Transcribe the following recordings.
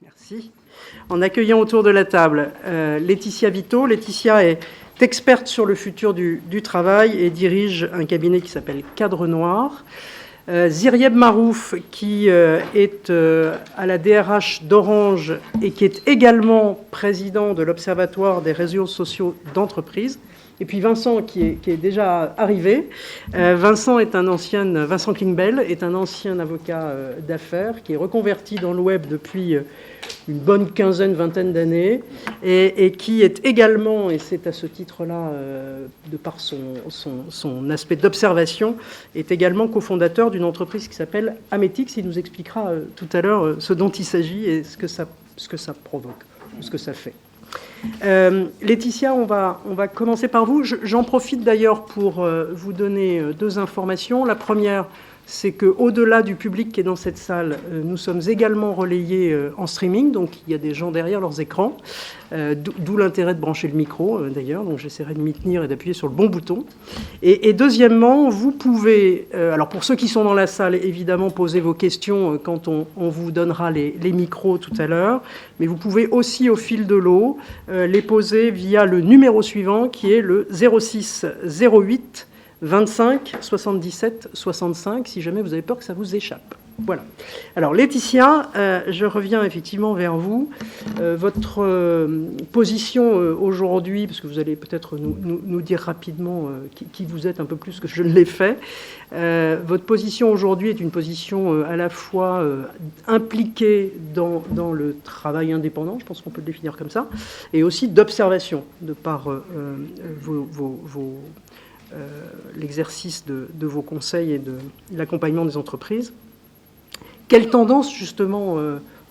Merci. En accueillant autour de la table Laetitia Vito. Laetitia est experte sur le futur du travail et dirige un cabinet qui s'appelle Cadre Noir. Ziryeb Marouf, qui est à la DRH d'Orange et qui est également président de l'Observatoire des réseaux sociaux d'entreprise. Et puis Vincent, qui est déjà arrivé. Vincent Klingbeil est un ancien avocat d'affaires qui est reconverti dans le web depuis une bonne vingtaine d'années et qui est également, et c'est à ce titre-là, de par son aspect d'observation, est également cofondateur d'une entreprise qui s'appelle Ametix. Il nous expliquera tout à l'heure ce dont il s'agit et ce que ça provoque, ce que ça fait. Laetitia, on va commencer par vous. J'en profite d'ailleurs pour vous donner deux informations. La première, c'est qu'au-delà du public qui est dans cette salle, nous sommes également relayés en streaming, donc il y a des gens derrière leurs écrans, d'où l'intérêt de brancher le micro d'ailleurs, donc j'essaierai de m'y tenir et d'appuyer sur le bon bouton. Et deuxièmement, vous pouvez, alors pour ceux qui sont dans la salle, évidemment poser vos questions quand on vous donnera les micros tout à l'heure, mais vous pouvez aussi au fil de l'eau les poser via le numéro suivant qui est le 06 08 25 77 65, si jamais vous avez peur que ça vous échappe. Voilà. Alors Laetitia, je reviens effectivement vers vous. Votre position aujourd'hui, parce que vous allez peut-être nous dire rapidement qui vous êtes un peu plus que je ne l'ai fait. Votre position aujourd'hui est une position à la fois impliquée dans le travail indépendant, je pense qu'on peut le définir comme ça, et aussi d'observation, de par l'exercice de vos conseils et de l'accompagnement des entreprises. Quelle tendance, justement,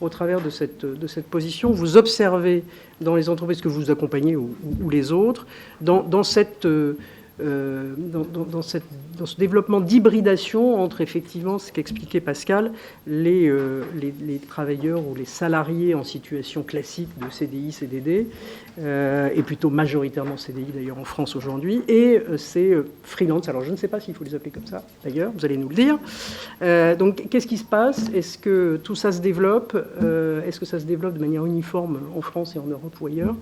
au travers de cette position, vous observez dans les entreprises que vous accompagnez ou les autres, dans ce développement d'hybridation entre, effectivement, ce qu'expliquait Pascal, les travailleurs ou les salariés en situation classique de CDI, CDD, et plutôt majoritairement CDI d'ailleurs en France aujourd'hui, et ces freelance. Alors je ne sais pas s'il faut les appeler comme ça d'ailleurs, vous allez nous le dire. Donc qu'est-ce qui se passe? Est-ce que tout ça se développe? Est-ce que ça se développe de manière uniforme en France et en Europe ou ailleurs?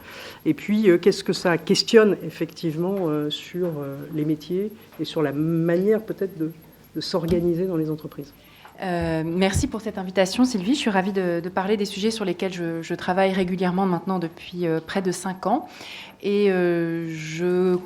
Et puis qu'est-ce que ça questionne effectivement sur les métiers et sur la manière peut-être de s'organiser dans les entreprises? Merci pour cette invitation, Sylvie. Je suis ravie de parler des sujets sur lesquels je travaille régulièrement maintenant depuis près de 5 ans. Et je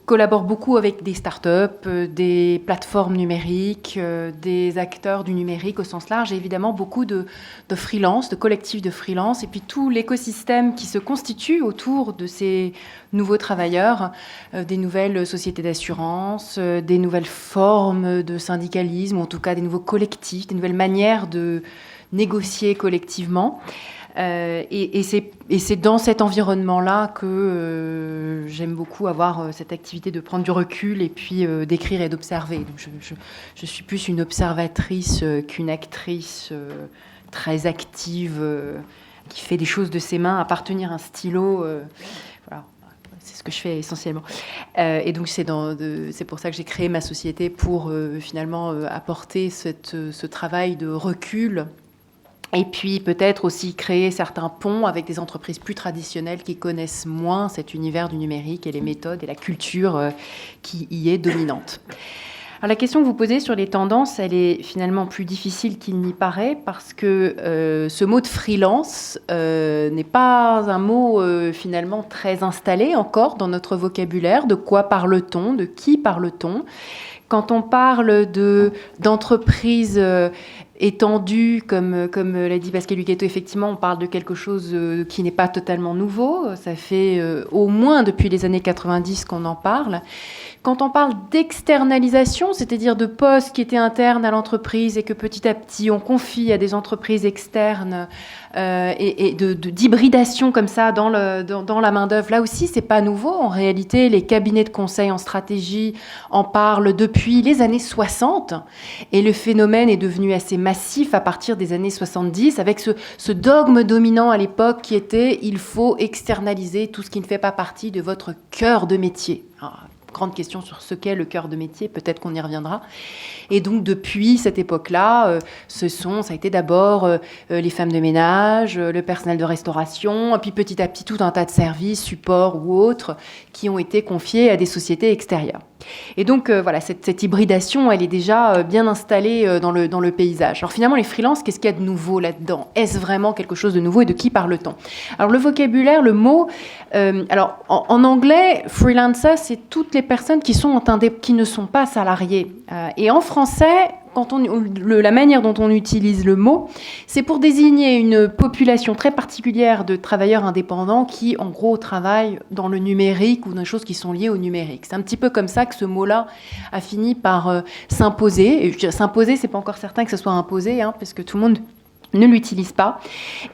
collabore beaucoup avec des startups, des plateformes numériques, des acteurs du numérique au sens large, et évidemment beaucoup de freelance, de collectifs de freelance, et puis tout l'écosystème qui se constitue autour de ces nouveaux travailleurs, des nouvelles sociétés d'assurance, des nouvelles formes de syndicalisme, ou en tout cas des nouveaux collectifs, des nouvelles manières de négocier collectivement. Et c'est dans cet environnement-là que j'aime beaucoup avoir cette activité de prendre du recul et puis d'écrire et d'observer. Donc je suis plus une observatrice qu'une actrice très active qui fait des choses de ses mains, à part tenir un stylo. Voilà. C'est ce que je fais essentiellement. Et donc, c'est pour ça que j'ai créé ma société, pour finalement apporter ce travail de recul. Et puis peut-être aussi créer certains ponts avec des entreprises plus traditionnelles qui connaissent moins cet univers du numérique et les méthodes et la culture qui y est dominante. Alors la question que vous posez sur les tendances, elle est finalement plus difficile qu'il n'y paraît, parce que ce mot de freelance n'est pas un mot finalement très installé encore dans notre vocabulaire. De quoi parle-t-on? De qui parle-t-on? Quand on parle d'entreprises étendues, comme l'a dit Pascal Lucchetto, effectivement, on parle de quelque chose qui n'est pas totalement nouveau. Ça fait au moins depuis les années 90 qu'on en parle. Quand on parle d'externalisation, c'est-à-dire de postes qui étaient internes à l'entreprise et que petit à petit on confie à des entreprises externes, et d'hybridation comme ça dans la main-d'œuvre, là aussi, c'est pas nouveau. En réalité, les cabinets de conseil en stratégie en parlent depuis les années 60, et le phénomène est devenu assez massif à partir des années 70, avec ce dogme dominant à l'époque qui était: il faut externaliser tout ce qui ne fait pas partie de votre cœur de métier. Alors, grande question sur ce qu'est le cœur de métier, peut-être qu'on y reviendra. Et donc depuis cette époque-là, ça a été d'abord les femmes de ménage, le personnel de restauration, et puis petit à petit tout un tas de services, supports ou autres, qui ont été confiés à des sociétés extérieures. Et donc voilà, cette hybridation, elle est déjà bien installée dans le paysage. Alors finalement, les freelances, qu'est-ce qu'il y a de nouveau là-dedans? Est-ce vraiment quelque chose de nouveau et de qui parle-t-on? Alors le vocabulaire, le mot, alors en anglais, freelancer, c'est toutes les personnes qui ne sont pas salariées. Et en français, la manière dont on utilise le mot, c'est pour désigner une population très particulière de travailleurs indépendants qui, en gros, travaillent dans le numérique ou dans des choses qui sont liées au numérique. C'est un petit peu comme ça que ce mot-là a fini par s'imposer. Et je dirais s'imposer, c'est pas encore certain que ce soit imposé, parce que tout le monde ne l'utilise pas.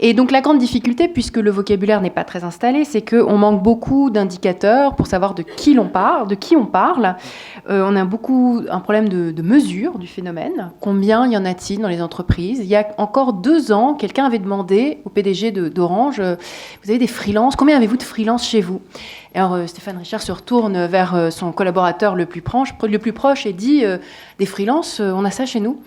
Et donc la grande difficulté, puisque le vocabulaire n'est pas très installé, c'est qu'on manque beaucoup d'indicateurs pour savoir de qui on parle. On a beaucoup un problème de mesure du phénomène. Combien y en a-t-il dans les entreprises? Il y a encore 2 ans, quelqu'un avait demandé au PDG d'Orange, vous avez des freelances, combien avez-vous de freelances chez vous? Alors Stéphane Richard se retourne vers son collaborateur le plus proche et dit des freelances, on a ça chez nous.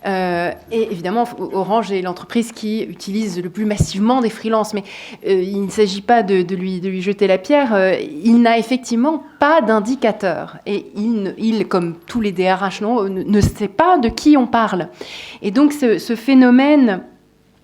Et évidemment, Orange est l'entreprise qui utilise le plus massivement des freelances, mais il ne s'agit pas de lui jeter la pierre. Il n'a effectivement pas d'indicateur. Et il, comme tous les DRH, ne sait pas de qui on parle. Et donc ce phénomène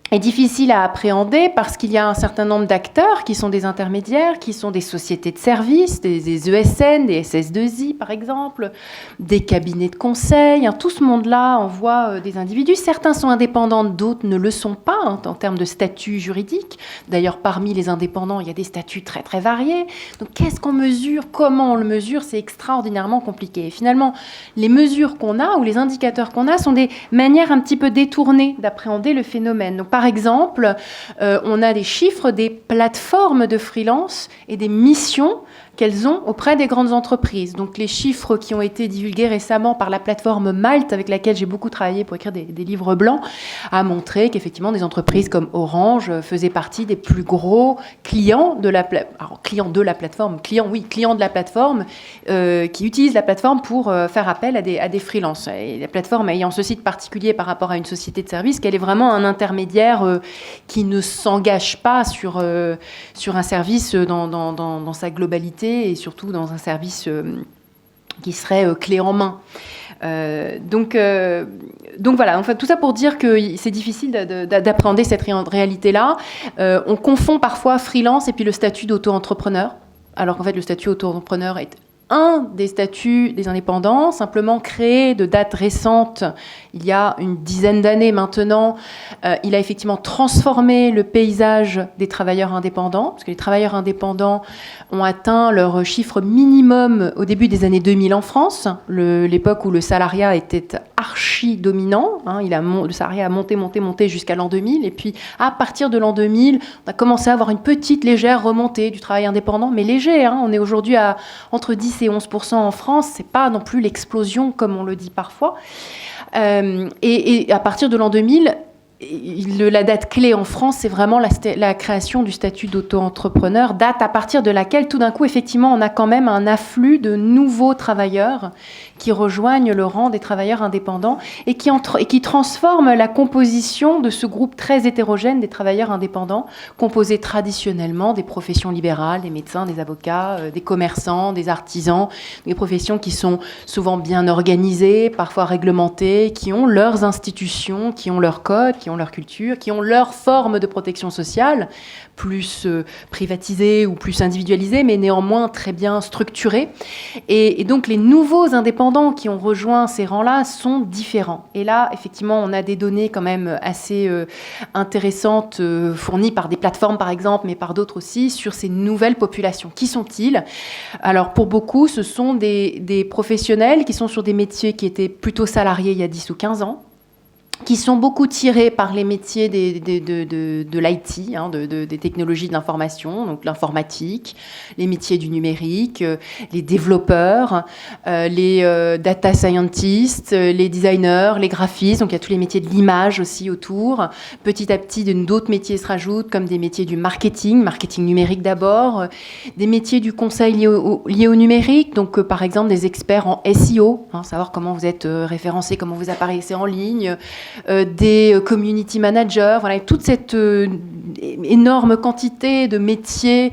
est difficile à appréhender parce qu'il y a un certain nombre d'acteurs qui sont des intermédiaires, qui sont des sociétés de services, des ESN, des SS2I par exemple, des cabinets de conseil. Tout ce monde-là envoie des individus. Certains sont indépendants, d'autres ne le sont pas en termes de statut juridique. D'ailleurs, parmi les indépendants, il y a des statuts très très variés. Donc qu'est-ce qu'on mesure? Comment on le mesure? C'est extraordinairement compliqué. Et finalement, les mesures qu'on a ou les indicateurs qu'on a sont des manières un petit peu détournées d'appréhender le phénomène. Donc, par exemple, on a des chiffres des plateformes de freelance et des missions qu'elles ont auprès des grandes entreprises. Donc les chiffres qui ont été divulgués récemment par la plateforme Malte, avec laquelle j'ai beaucoup travaillé pour écrire des livres blancs, a montré qu'effectivement des entreprises comme Orange faisaient partie des plus gros clients de la plateforme, qui utilisent la plateforme pour faire appel à des freelances. Et la plateforme ayant ceci de particulier par rapport à une société de service, qu'elle est vraiment un intermédiaire qui ne s'engage pas sur un service dans sa globalité, et surtout dans un service qui serait clé en main. Donc voilà, enfin, tout ça pour dire que c'est difficile d'appréhender cette réalité-là. On confond parfois freelance et puis le statut d'auto-entrepreneur, alors qu'en fait le statut auto-entrepreneur est un des statuts des indépendants, simplement créé de date récente, il y a une dizaine d'années maintenant. Il a effectivement transformé le paysage des travailleurs indépendants, parce que les travailleurs indépendants ont atteint leur chiffre minimum au début des années 2000 en France, l'époque où le salariat était archi-dominant. Le salariat a monté jusqu'à l'an 2000, et puis à partir de l'an 2000, on a commencé à avoir une petite légère remontée du travail indépendant, mais léger. On est aujourd'hui à entre 10 et 11% en France, c'est pas non plus l'explosion comme on le dit parfois. Et à partir de l'an 2000, la date clé en France, c'est vraiment la création du statut d'auto-entrepreneur, date à partir de laquelle, tout d'un coup, effectivement, on a quand même un afflux de nouveaux travailleurs qui rejoignent le rang des travailleurs indépendants et qui transforment la composition de ce groupe très hétérogène des travailleurs indépendants, composé traditionnellement des professions libérales, des médecins, des avocats, des commerçants, des artisans, des professions qui sont souvent bien organisées, parfois réglementées, qui ont leurs institutions, qui ont leurs codes, qui ont leur culture, qui ont leur forme de protection sociale, plus privatisée ou plus individualisée, mais néanmoins très bien structurée. Et donc les nouveaux indépendants qui ont rejoint ces rangs-là sont différents. Et là, effectivement, on a des données quand même assez intéressantes, fournies par des plateformes par exemple, mais par d'autres aussi, sur ces nouvelles populations. Qui sont-ils? Alors pour beaucoup, ce sont des professionnels qui sont sur des métiers qui étaient plutôt salariés il y a 10 ou 15 ans, qui sont beaucoup tirés par les métiers de l'IT, des technologies de l'information, donc l'informatique, les métiers du numérique, les développeurs, les data scientists, les designers, les graphistes, donc il y a tous les métiers de l'image aussi autour. Petit à petit, d'autres métiers se rajoutent, comme des métiers du marketing numérique d'abord, des métiers du conseil liés au numérique, donc par exemple des experts en SEO, savoir comment vous êtes référencé, comment vous apparaissez en ligne, des community managers, voilà, toute cette énorme quantité de métiers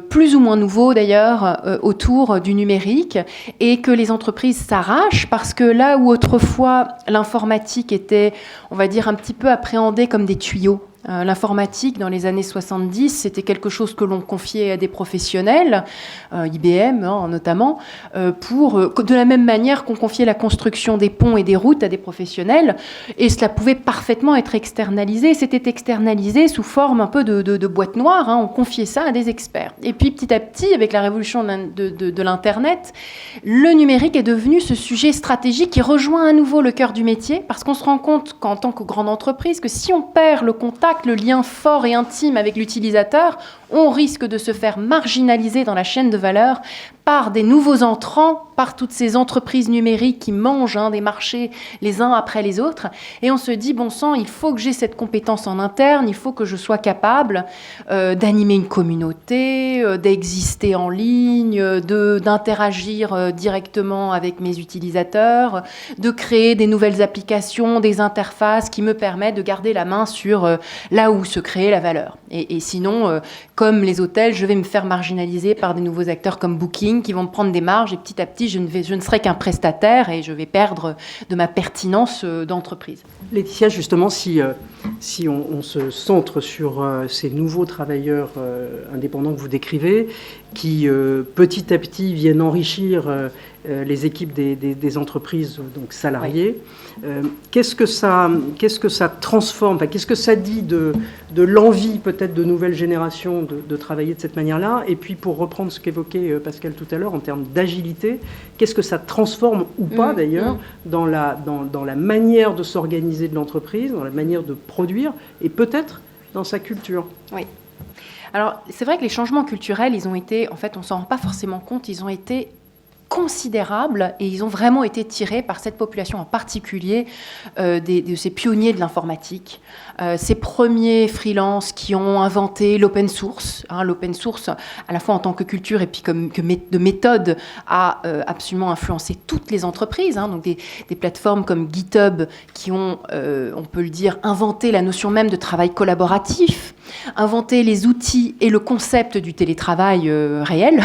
plus ou moins nouveaux d'ailleurs autour du numérique, et que les entreprises s'arrachent parce que là où autrefois l'informatique était, on va dire, un petit peu appréhendée comme des tuyaux. L'informatique, dans les années 70, c'était quelque chose que l'on confiait à des professionnels, IBM notamment, de la même manière qu'on confiait la construction des ponts et des routes à des professionnels, et cela pouvait parfaitement être externalisé. C'était externalisé sous forme un peu de boîte noire, on confiait ça à des experts. Et puis petit à petit, avec la révolution de l'Internet, le numérique est devenu ce sujet stratégique qui rejoint à nouveau le cœur du métier, parce qu'on se rend compte qu'en tant que grande entreprise, que si on perd le contact, le lien fort et intime avec l'utilisateur, on risque de se faire marginaliser dans la chaîne de valeur par des nouveaux entrants, par toutes ces entreprises numériques qui mangent des marchés les uns après les autres. Et on se dit, bon sang, il faut que j'ai cette compétence en interne, il faut que je sois capable d'animer une communauté, d'exister en ligne, d'interagir directement avec mes utilisateurs, de créer des nouvelles applications, des interfaces qui me permettent de garder la main sur là où se crée la valeur. Et sinon, comme les hôtels, je vais me faire marginaliser par des nouveaux acteurs comme Booking qui vont me prendre des marges, et petit à petit, je ne serai qu'un prestataire et je vais perdre de ma pertinence d'entreprise. Laetitia, justement, si on se centre sur ces nouveaux travailleurs indépendants que vous décrivez, qui petit à petit viennent enrichir les équipes des entreprises donc salariées, qu'est-ce que ça transforme, qu'est-ce que ça dit de l'envie peut-être de nouvelles générations de travailler de cette manière-là? Et puis pour reprendre ce qu'évoquait Pascal tout à l'heure en termes d'agilité, qu'est-ce que ça transforme ou pas d'ailleurs dans la manière de s'organiser de l'entreprise, dans la manière de produire et peut-être dans sa culture? Oui. Alors, c'est vrai que les changements culturels, ils ont été, en fait, on ne s'en rend pas forcément compte, ils ont été considérables et ils ont vraiment été tirés par cette population en particulier de ces pionniers de l'informatique, ces premiers freelances qui ont inventé l'open source. L'open source, à la fois en tant que culture et puis de méthode, a absolument influencé toutes les entreprises. Donc des plateformes comme GitHub qui ont, on peut le dire, inventé la notion même de travail collaboratif, inventé les outils et le concept du télétravail réel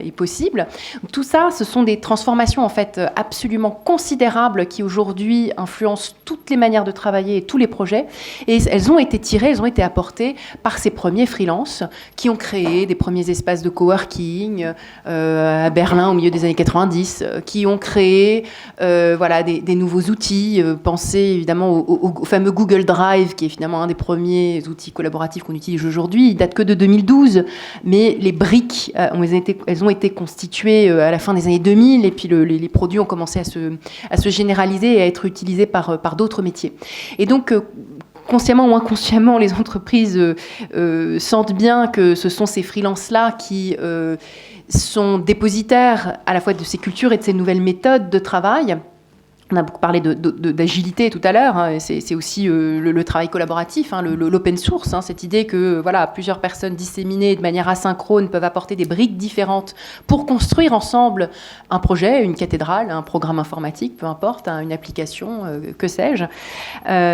et possible. Tout ça, ce sont des transformations en fait absolument considérables qui aujourd'hui influencent toutes les manières de travailler et tous les projets. Et elles ont été tirées, elles ont été apportées par ces premiers freelances qui ont créé des premiers espaces de coworking à Berlin au milieu des années 90, qui ont créé des nouveaux outils. Pensez évidemment au fameux Google Drive, qui est finalement un des premiers outils collaboratifs qu'on utilise aujourd'hui. Il date que de 2012, mais les briques, elles ont été constituées à la fin des années 2000, et puis les produits ont commencé à se généraliser et à être utilisés par d'autres métiers. Et donc, consciemment ou inconsciemment, les entreprises sentent bien que ce sont ces freelances-là qui sont dépositaires à la fois de ces cultures et de ces nouvelles méthodes de travail. On a beaucoup parlé d'agilité tout à l'heure, c'est aussi le travail collaboratif, l'open source, cette idée que plusieurs personnes disséminées de manière asynchrone peuvent apporter des briques différentes pour construire ensemble un projet, une cathédrale, un programme informatique, peu importe, une application, que sais-je.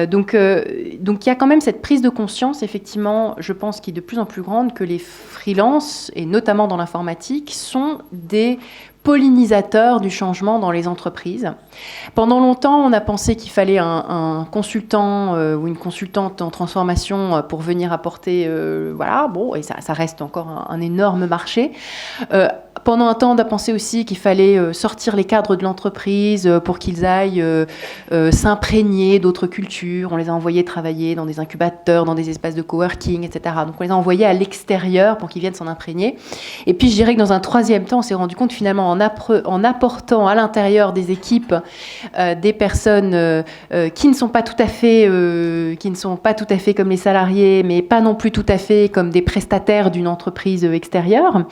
Donc il y a quand même cette prise de conscience, effectivement, je pense, qui est de plus en plus grande, que les freelances, et notamment dans l'informatique, sont des pollinisateurs du changement dans les entreprises. Pendant longtemps, on a pensé qu'il fallait un consultant ou une consultante en transformation pour venir apporter, et ça reste encore un énorme marché. pendant un temps, on a pensé aussi qu'il fallait sortir les cadres de l'entreprise pour qu'ils aillent s'imprégner d'autres cultures. On les a envoyés travailler dans des incubateurs, dans des espaces de coworking, etc. Donc on les a envoyés à l'extérieur pour qu'ils viennent s'en imprégner. Et puis je dirais que dans un troisième temps, on s'est rendu compte finalement en apportant à l'intérieur des équipes des personnes qui ne sont pas tout à fait comme les salariés, mais pas non plus tout à fait comme des prestataires d'une entreprise extérieure.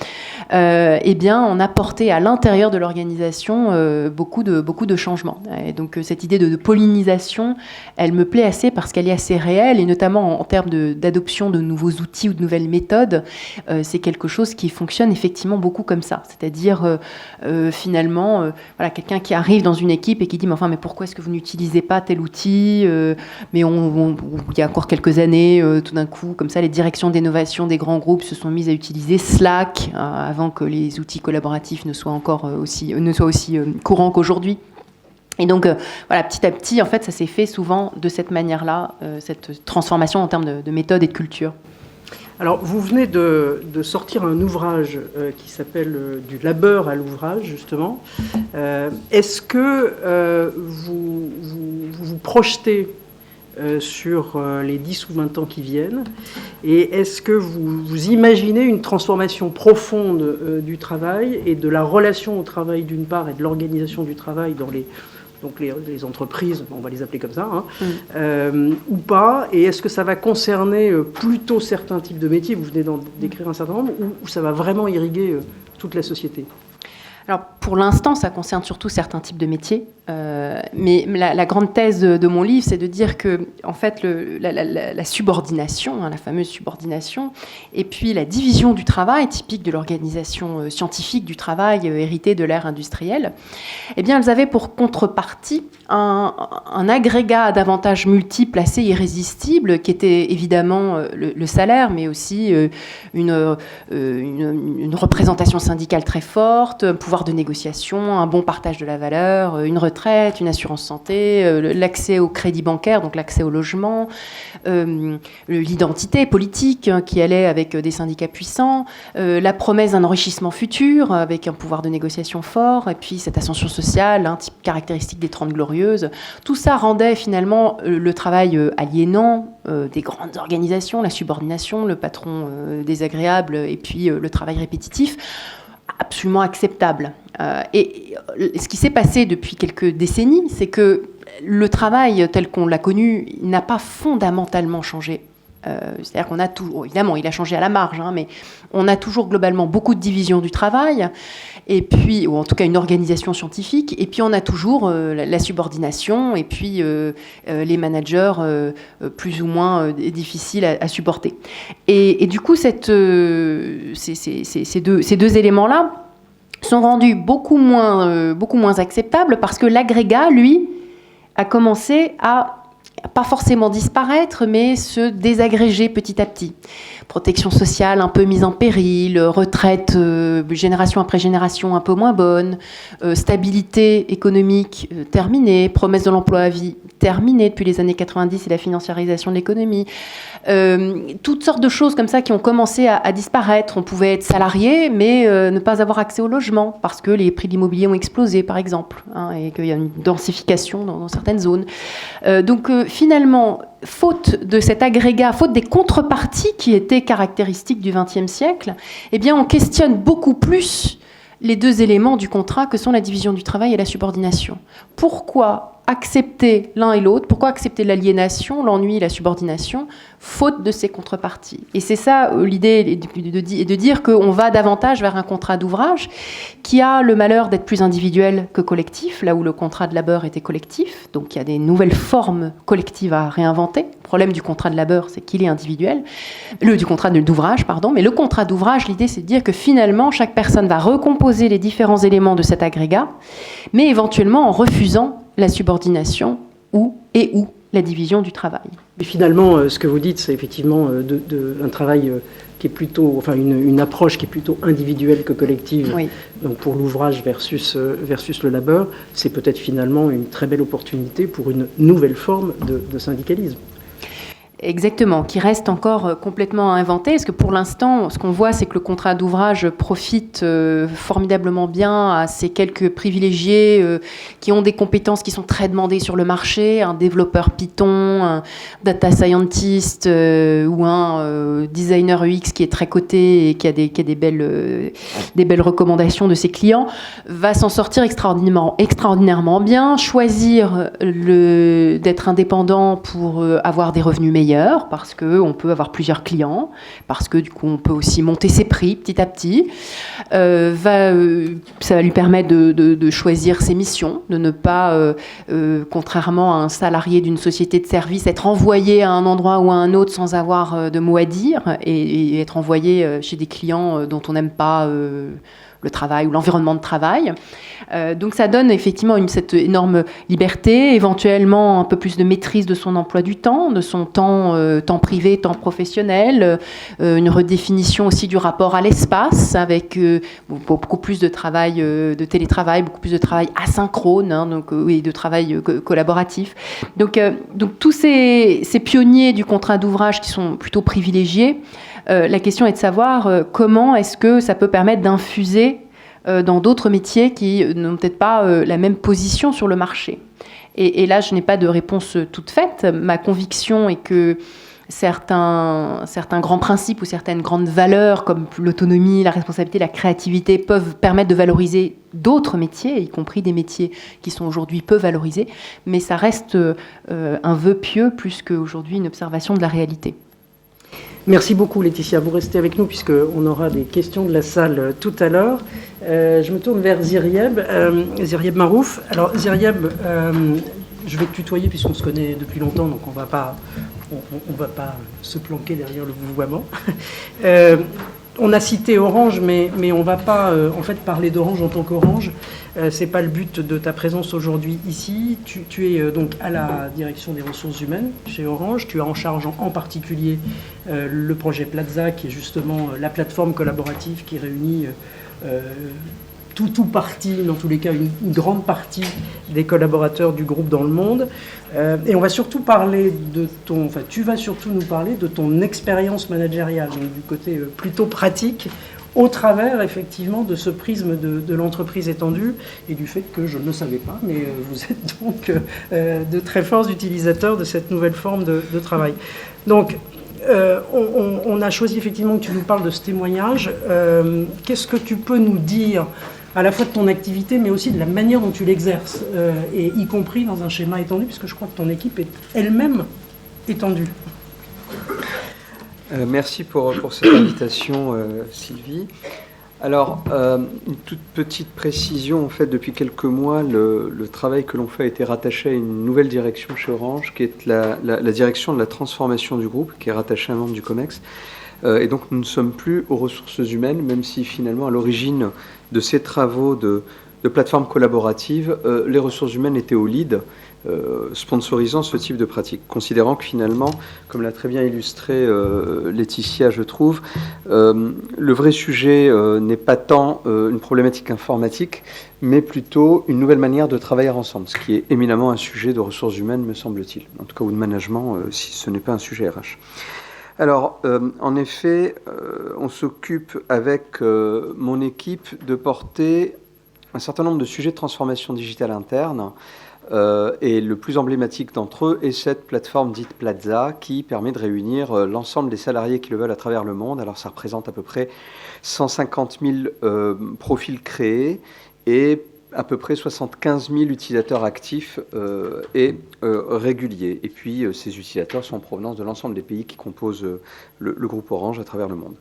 Eh bien, on a apporté à l'intérieur de l'organisation beaucoup de changements. Et donc, cette idée de pollinisation, elle me plaît assez parce qu'elle est assez réelle, et notamment en termes d'adoption de nouveaux outils ou de nouvelles méthodes, c'est quelque chose qui fonctionne effectivement beaucoup comme ça. C'est-à-dire, finalement, voilà, quelqu'un qui arrive dans une équipe et qui dit « mais pourquoi est-ce que vous n'utilisez pas tel outil ?» Mais il y a encore quelques années, tout d'un coup, comme ça, les directions d'innovation des grands groupes se sont mises à utiliser Slack avant que les outils collaboratifs ne soient aussi courants qu'aujourd'hui. Et donc, voilà, petit à petit, en fait, ça s'est fait souvent de cette manière-là, cette transformation en termes de méthode et de culture. Alors, vous venez de sortir un ouvrage qui s'appelle « Du labeur à l'ouvrage », justement. Est-ce que vous projetez sur les 10 ou 20 ans qui viennent, et est-ce que vous imaginez une transformation profonde du travail et de la relation au travail d'une part et de l'organisation du travail dans les entreprises, on va les appeler comme ça, ou pas, et est-ce que ça va concerner plutôt certains types de métiers, vous venez d'en décrire un certain nombre, ou ça va vraiment irriguer toute la société? Alors, pour l'instant, ça concerne surtout certains types de métiers. Mais la grande thèse de mon livre, c'est de dire que, en fait, la subordination, la fameuse subordination, et puis la division du travail, typique de l'organisation scientifique du travail héritée de l'ère industrielle, eh bien, elles avaient pour contrepartie un agrégat d'avantages multiples assez irrésistibles, qui était évidemment le salaire, mais aussi une représentation syndicale très forte, un pouvoir de négociation, un bon partage de la valeur, une retraite, une assurance santé, l'accès au crédit bancaire, donc l'accès au logement, l'identité politique qui allait avec des syndicats puissants, la promesse d'un enrichissement futur avec un pouvoir de négociation fort, et puis cette ascension sociale, type caractéristique des 30 Glorieuses. Tout ça rendait finalement le travail aliénant des grandes organisations, la subordination, le patron désagréable, et puis le travail répétitif, absolument acceptable. Et ce qui s'est passé depuis quelques décennies, c'est que le travail tel qu'on l'a connu n'a pas fondamentalement changé. C'est-à-dire qu'on a toujours, évidemment, il a changé à la marge, mais on a toujours globalement beaucoup de divisions du travail, et puis, ou en tout cas une organisation scientifique, et puis on a toujours la subordination, et puis les managers plus ou moins difficiles à supporter. Et du coup, ces deux éléments-là sont rendus beaucoup moins acceptables parce que l'agrégat, lui, a commencé à pas forcément disparaître, mais se désagréger petit à petit. Protection sociale un peu mise en péril, retraite génération après génération un peu moins bonne, stabilité économique terminée, promesse de l'emploi à vie terminée depuis les années 90 et la financiarisation de l'économie. Toutes sortes de choses comme ça qui ont commencé à disparaître. On pouvait être salarié, mais ne pas avoir accès au logement parce que les prix de l'immobilier ont explosé, par exemple, et qu'il y a une densification dans certaines zones. Donc finalement, faute de cet agrégat, faute des contreparties qui étaient caractéristiques du XXe siècle, eh bien, on questionne beaucoup plus les deux éléments du contrat que sont la division du travail et la subordination. Pourquoi accepter l'un et l'autre? Pourquoi accepter l'aliénation, l'ennui et la subordination, faute de ces contreparties? Et c'est ça l'idée, de dire qu'on va davantage vers un contrat d'ouvrage qui a le malheur d'être plus individuel que collectif, là où le contrat de labeur était collectif. Donc il y a des nouvelles formes collectives à réinventer. Le problème du contrat de labeur, c'est qu'il est individuel. Du contrat d'ouvrage, pardon. Mais le contrat d'ouvrage, l'idée, c'est de dire que finalement, chaque personne va recomposer les différents éléments de cet agrégat, mais éventuellement en refusant la subordination ou la division du travail. Mais finalement, ce que vous dites, c'est effectivement un travail qui est plutôt, enfin une approche qui est plutôt individuelle que collective. Oui. Donc pour l'ouvrage versus le labeur, c'est peut-être finalement une très belle opportunité pour une nouvelle forme de syndicalisme. Exactement, qui reste encore complètement à inventer, parce que pour l'instant, ce qu'on voit, c'est que le contrat d'ouvrage profite formidablement bien à ces quelques privilégiés qui ont des compétences qui sont très demandées sur le marché, un développeur Python, un data scientist ou un designer UX qui est très coté et qui a des belles recommandations de ses clients, va s'en sortir extraordinairement bien, choisir d'être indépendant pour avoir des revenus meilleurs, parce qu'on peut avoir plusieurs clients, parce que du coup on peut aussi monter ses prix petit à petit. Ça va lui permettre de choisir ses missions, de ne pas, contrairement à un salarié d'une société de service, être envoyé à un endroit ou à un autre sans avoir de mot à dire et être envoyé chez des clients dont on n'aime pas le travail ou l'environnement de travail. Donc ça donne effectivement cette énorme liberté, éventuellement un peu plus de maîtrise de son emploi du temps, de son temps privé, temps professionnel, une redéfinition aussi du rapport à l'espace avec beaucoup plus de travail, de télétravail, beaucoup plus de travail asynchrone, et de travail collaboratif. Donc tous ces pionniers du contrat d'ouvrage qui sont plutôt privilégiés, la question est de savoir comment est-ce que ça peut permettre d'infuser dans d'autres métiers qui n'ont peut-être pas la même position sur le marché. Et là, je n'ai pas de réponse toute faite. Ma conviction est que certains grands principes ou certaines grandes valeurs comme l'autonomie, la responsabilité, la créativité peuvent permettre de valoriser d'autres métiers, y compris des métiers qui sont aujourd'hui peu valorisés, mais ça reste un vœu pieux plus qu'aujourd'hui une observation de la réalité. Merci beaucoup Laetitia, vous restez avec nous puisqu'on aura des questions de la salle tout à l'heure. Je me tourne vers Ziryeb Marouf. Alors Ziryeb, je vais te tutoyer puisqu'on se connaît depuis longtemps, donc on va pas se planquer derrière le vouvoiement. On a cité Orange, mais on ne va pas en fait parler d'Orange en tant qu'Orange. Ce n'est pas le but de ta présence aujourd'hui ici. Tu es donc à la direction des ressources humaines chez Orange. Tu as en charge en particulier le projet Plaza, qui est justement la plateforme collaborative qui réunit tout parti, dans tous les cas une grande partie des collaborateurs du groupe dans le monde. Et on va surtout parler tu vas surtout nous parler de ton expérience managériale, donc du côté plutôt pratique, au travers effectivement de ce prisme de l'entreprise étendue et du fait que je ne le savais pas, mais vous êtes donc de très forts utilisateurs de cette nouvelle forme de travail. Donc, on a choisi effectivement que tu nous parles de ce témoignage. Qu'est-ce que tu peux nous dire à la fois de ton activité, mais aussi de la manière dont tu l'exerces, et y compris dans un schéma étendu, puisque je crois que ton équipe est elle-même étendue. Merci pour cette invitation, Sylvie. Alors, une toute petite précision, en fait, depuis quelques mois, le travail que l'on fait a été rattaché à une nouvelle direction chez Orange, qui est la direction de la transformation du groupe, qui est rattachée à un membre du COMEX. Et donc, nous ne sommes plus aux ressources humaines, même si finalement, à l'origine de ces travaux de plateforme collaborative, les ressources humaines étaient au lead, sponsorisant ce type de pratique, considérant que finalement, comme l'a très bien illustré Laetitia, je trouve, le vrai sujet n'est pas tant une problématique informatique, mais plutôt une nouvelle manière de travailler ensemble, ce qui est éminemment un sujet de ressources humaines, me semble-t-il, en tout cas, ou de management, si ce n'est pas un sujet RH. Alors, en effet, on s'occupe avec mon équipe de porter un certain nombre de sujets de transformation digitale interne, et le plus emblématique d'entre eux est cette plateforme dite Plaza, qui permet de réunir l'ensemble des salariés qui le veulent à travers le monde. Alors, ça représente à peu près 150 000 profils créés et à peu près 75 000 utilisateurs actifs et réguliers. Et puis, ces utilisateurs sont en provenance de l'ensemble des pays qui composent le groupe Orange à travers le monde.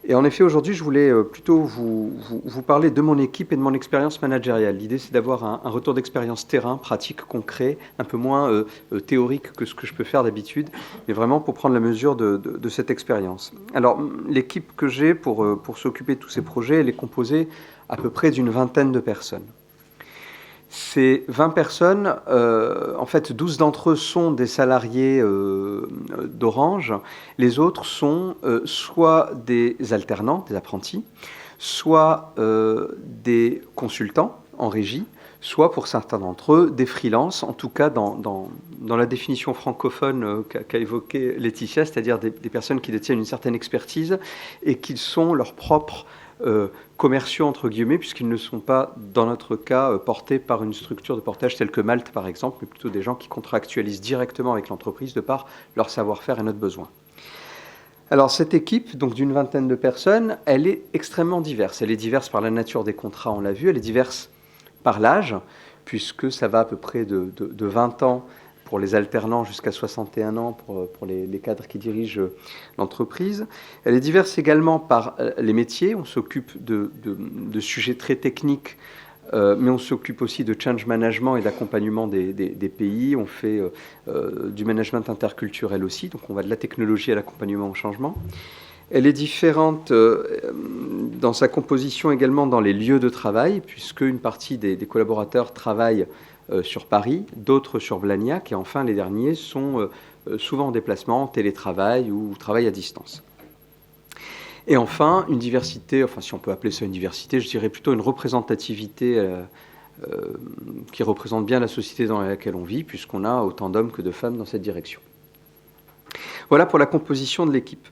Et en effet, aujourd'hui, je voulais plutôt vous parler de mon équipe et de mon expérience managériale. L'idée, c'est d'avoir un retour d'expérience terrain, pratique, concret, un peu moins théorique que ce que je peux faire d'habitude, mais vraiment pour prendre la mesure de cette expérience. Alors, l'équipe que j'ai pour s'occuper de tous ces projets, elle est composée à peu près d'une vingtaine de personnes. Ces 20 personnes, en fait, 12 d'entre eux sont des salariés d'Orange. Les autres sont soit des alternants, des apprentis, soit des consultants en régie, soit pour certains d'entre eux des freelances, en tout cas dans la définition francophone qu'a évoquée Laetitia, c'est-à-dire des personnes qui détiennent une certaine expertise et qui sont leurs propres commerciaux, entre guillemets, puisqu'ils ne sont pas, dans notre cas, portés par une structure de portage telle que Malte, par exemple, mais plutôt des gens qui contractualisent directement avec l'entreprise de par leur savoir-faire et notre besoin. Alors cette équipe, donc d'une vingtaine de personnes, elle est extrêmement diverse. Elle est diverse par la nature des contrats, on l'a vu, elle est diverse par l'âge, puisque ça va à peu près de 20 ans pour les alternants jusqu'à 61 ans pour les cadres qui dirigent l'entreprise. Elle est diverse également par les métiers. On s'occupe de sujets très techniques, mais on s'occupe aussi de change management et d'accompagnement des pays. On fait du management interculturel aussi, donc on va de la technologie à l'accompagnement au changement. Elle est différente dans sa composition également dans les lieux de travail, puisque une partie des collaborateurs travaillent sur Paris, d'autres sur Blagnac, et enfin les derniers sont souvent en déplacement, en télétravail ou travail à distance. Et enfin, une diversité, enfin si on peut appeler ça une diversité, je dirais plutôt une représentativité qui représente bien la société dans laquelle on vit, puisqu'on a autant d'hommes que de femmes dans cette direction. Voilà pour la composition de l'équipe.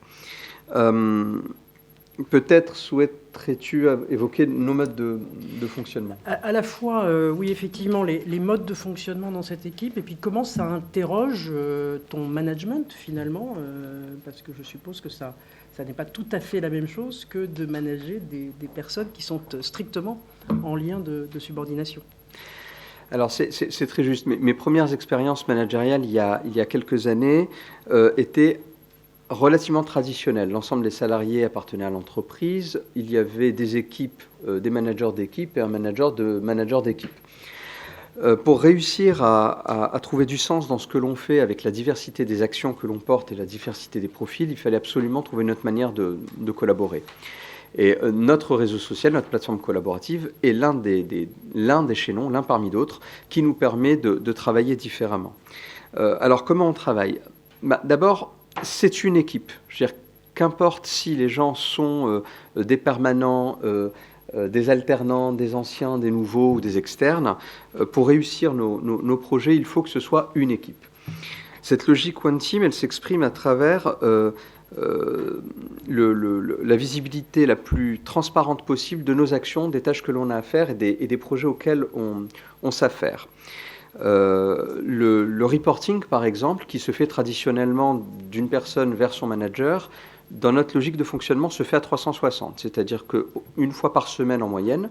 Peut-être souhaiterais-tu évoquer nos modes de fonctionnement? À la fois, oui, effectivement, les modes de fonctionnement dans cette équipe, et puis comment ça interroge ton management, finalement, parce que je suppose que ça n'est pas tout à fait la même chose que de manager des personnes qui sont strictement en lien de subordination. Alors, c'est très juste. Mes premières expériences managériales, il y a quelques années, étaient relativement traditionnel. L'ensemble des salariés appartenaient à l'entreprise. Il y avait des équipes, des managers d'équipe et un manager d'équipe. Pour réussir à trouver du sens dans ce que l'on fait avec la diversité des actions que l'on porte et la diversité des profils, il fallait absolument trouver une autre manière de collaborer. Et notre réseau social, notre plateforme collaborative est l'un des chaînons, l'un parmi d'autres, qui nous permet de travailler différemment. Alors comment on travaille? D'abord, c'est une équipe. Je veux dire, qu'importe si les gens sont des permanents, des alternants, des anciens, des nouveaux ou des externes, pour réussir nos projets, il faut que ce soit une équipe. Cette logique One Team, elle s'exprime à travers la visibilité la plus transparente possible de nos actions, des tâches que l'on a à faire et des projets auxquels on s'affaire. Le reporting, par exemple, qui se fait traditionnellement d'une personne vers son manager, dans notre logique de fonctionnement, se fait à 360. C'est-à-dire qu'une fois par semaine en moyenne,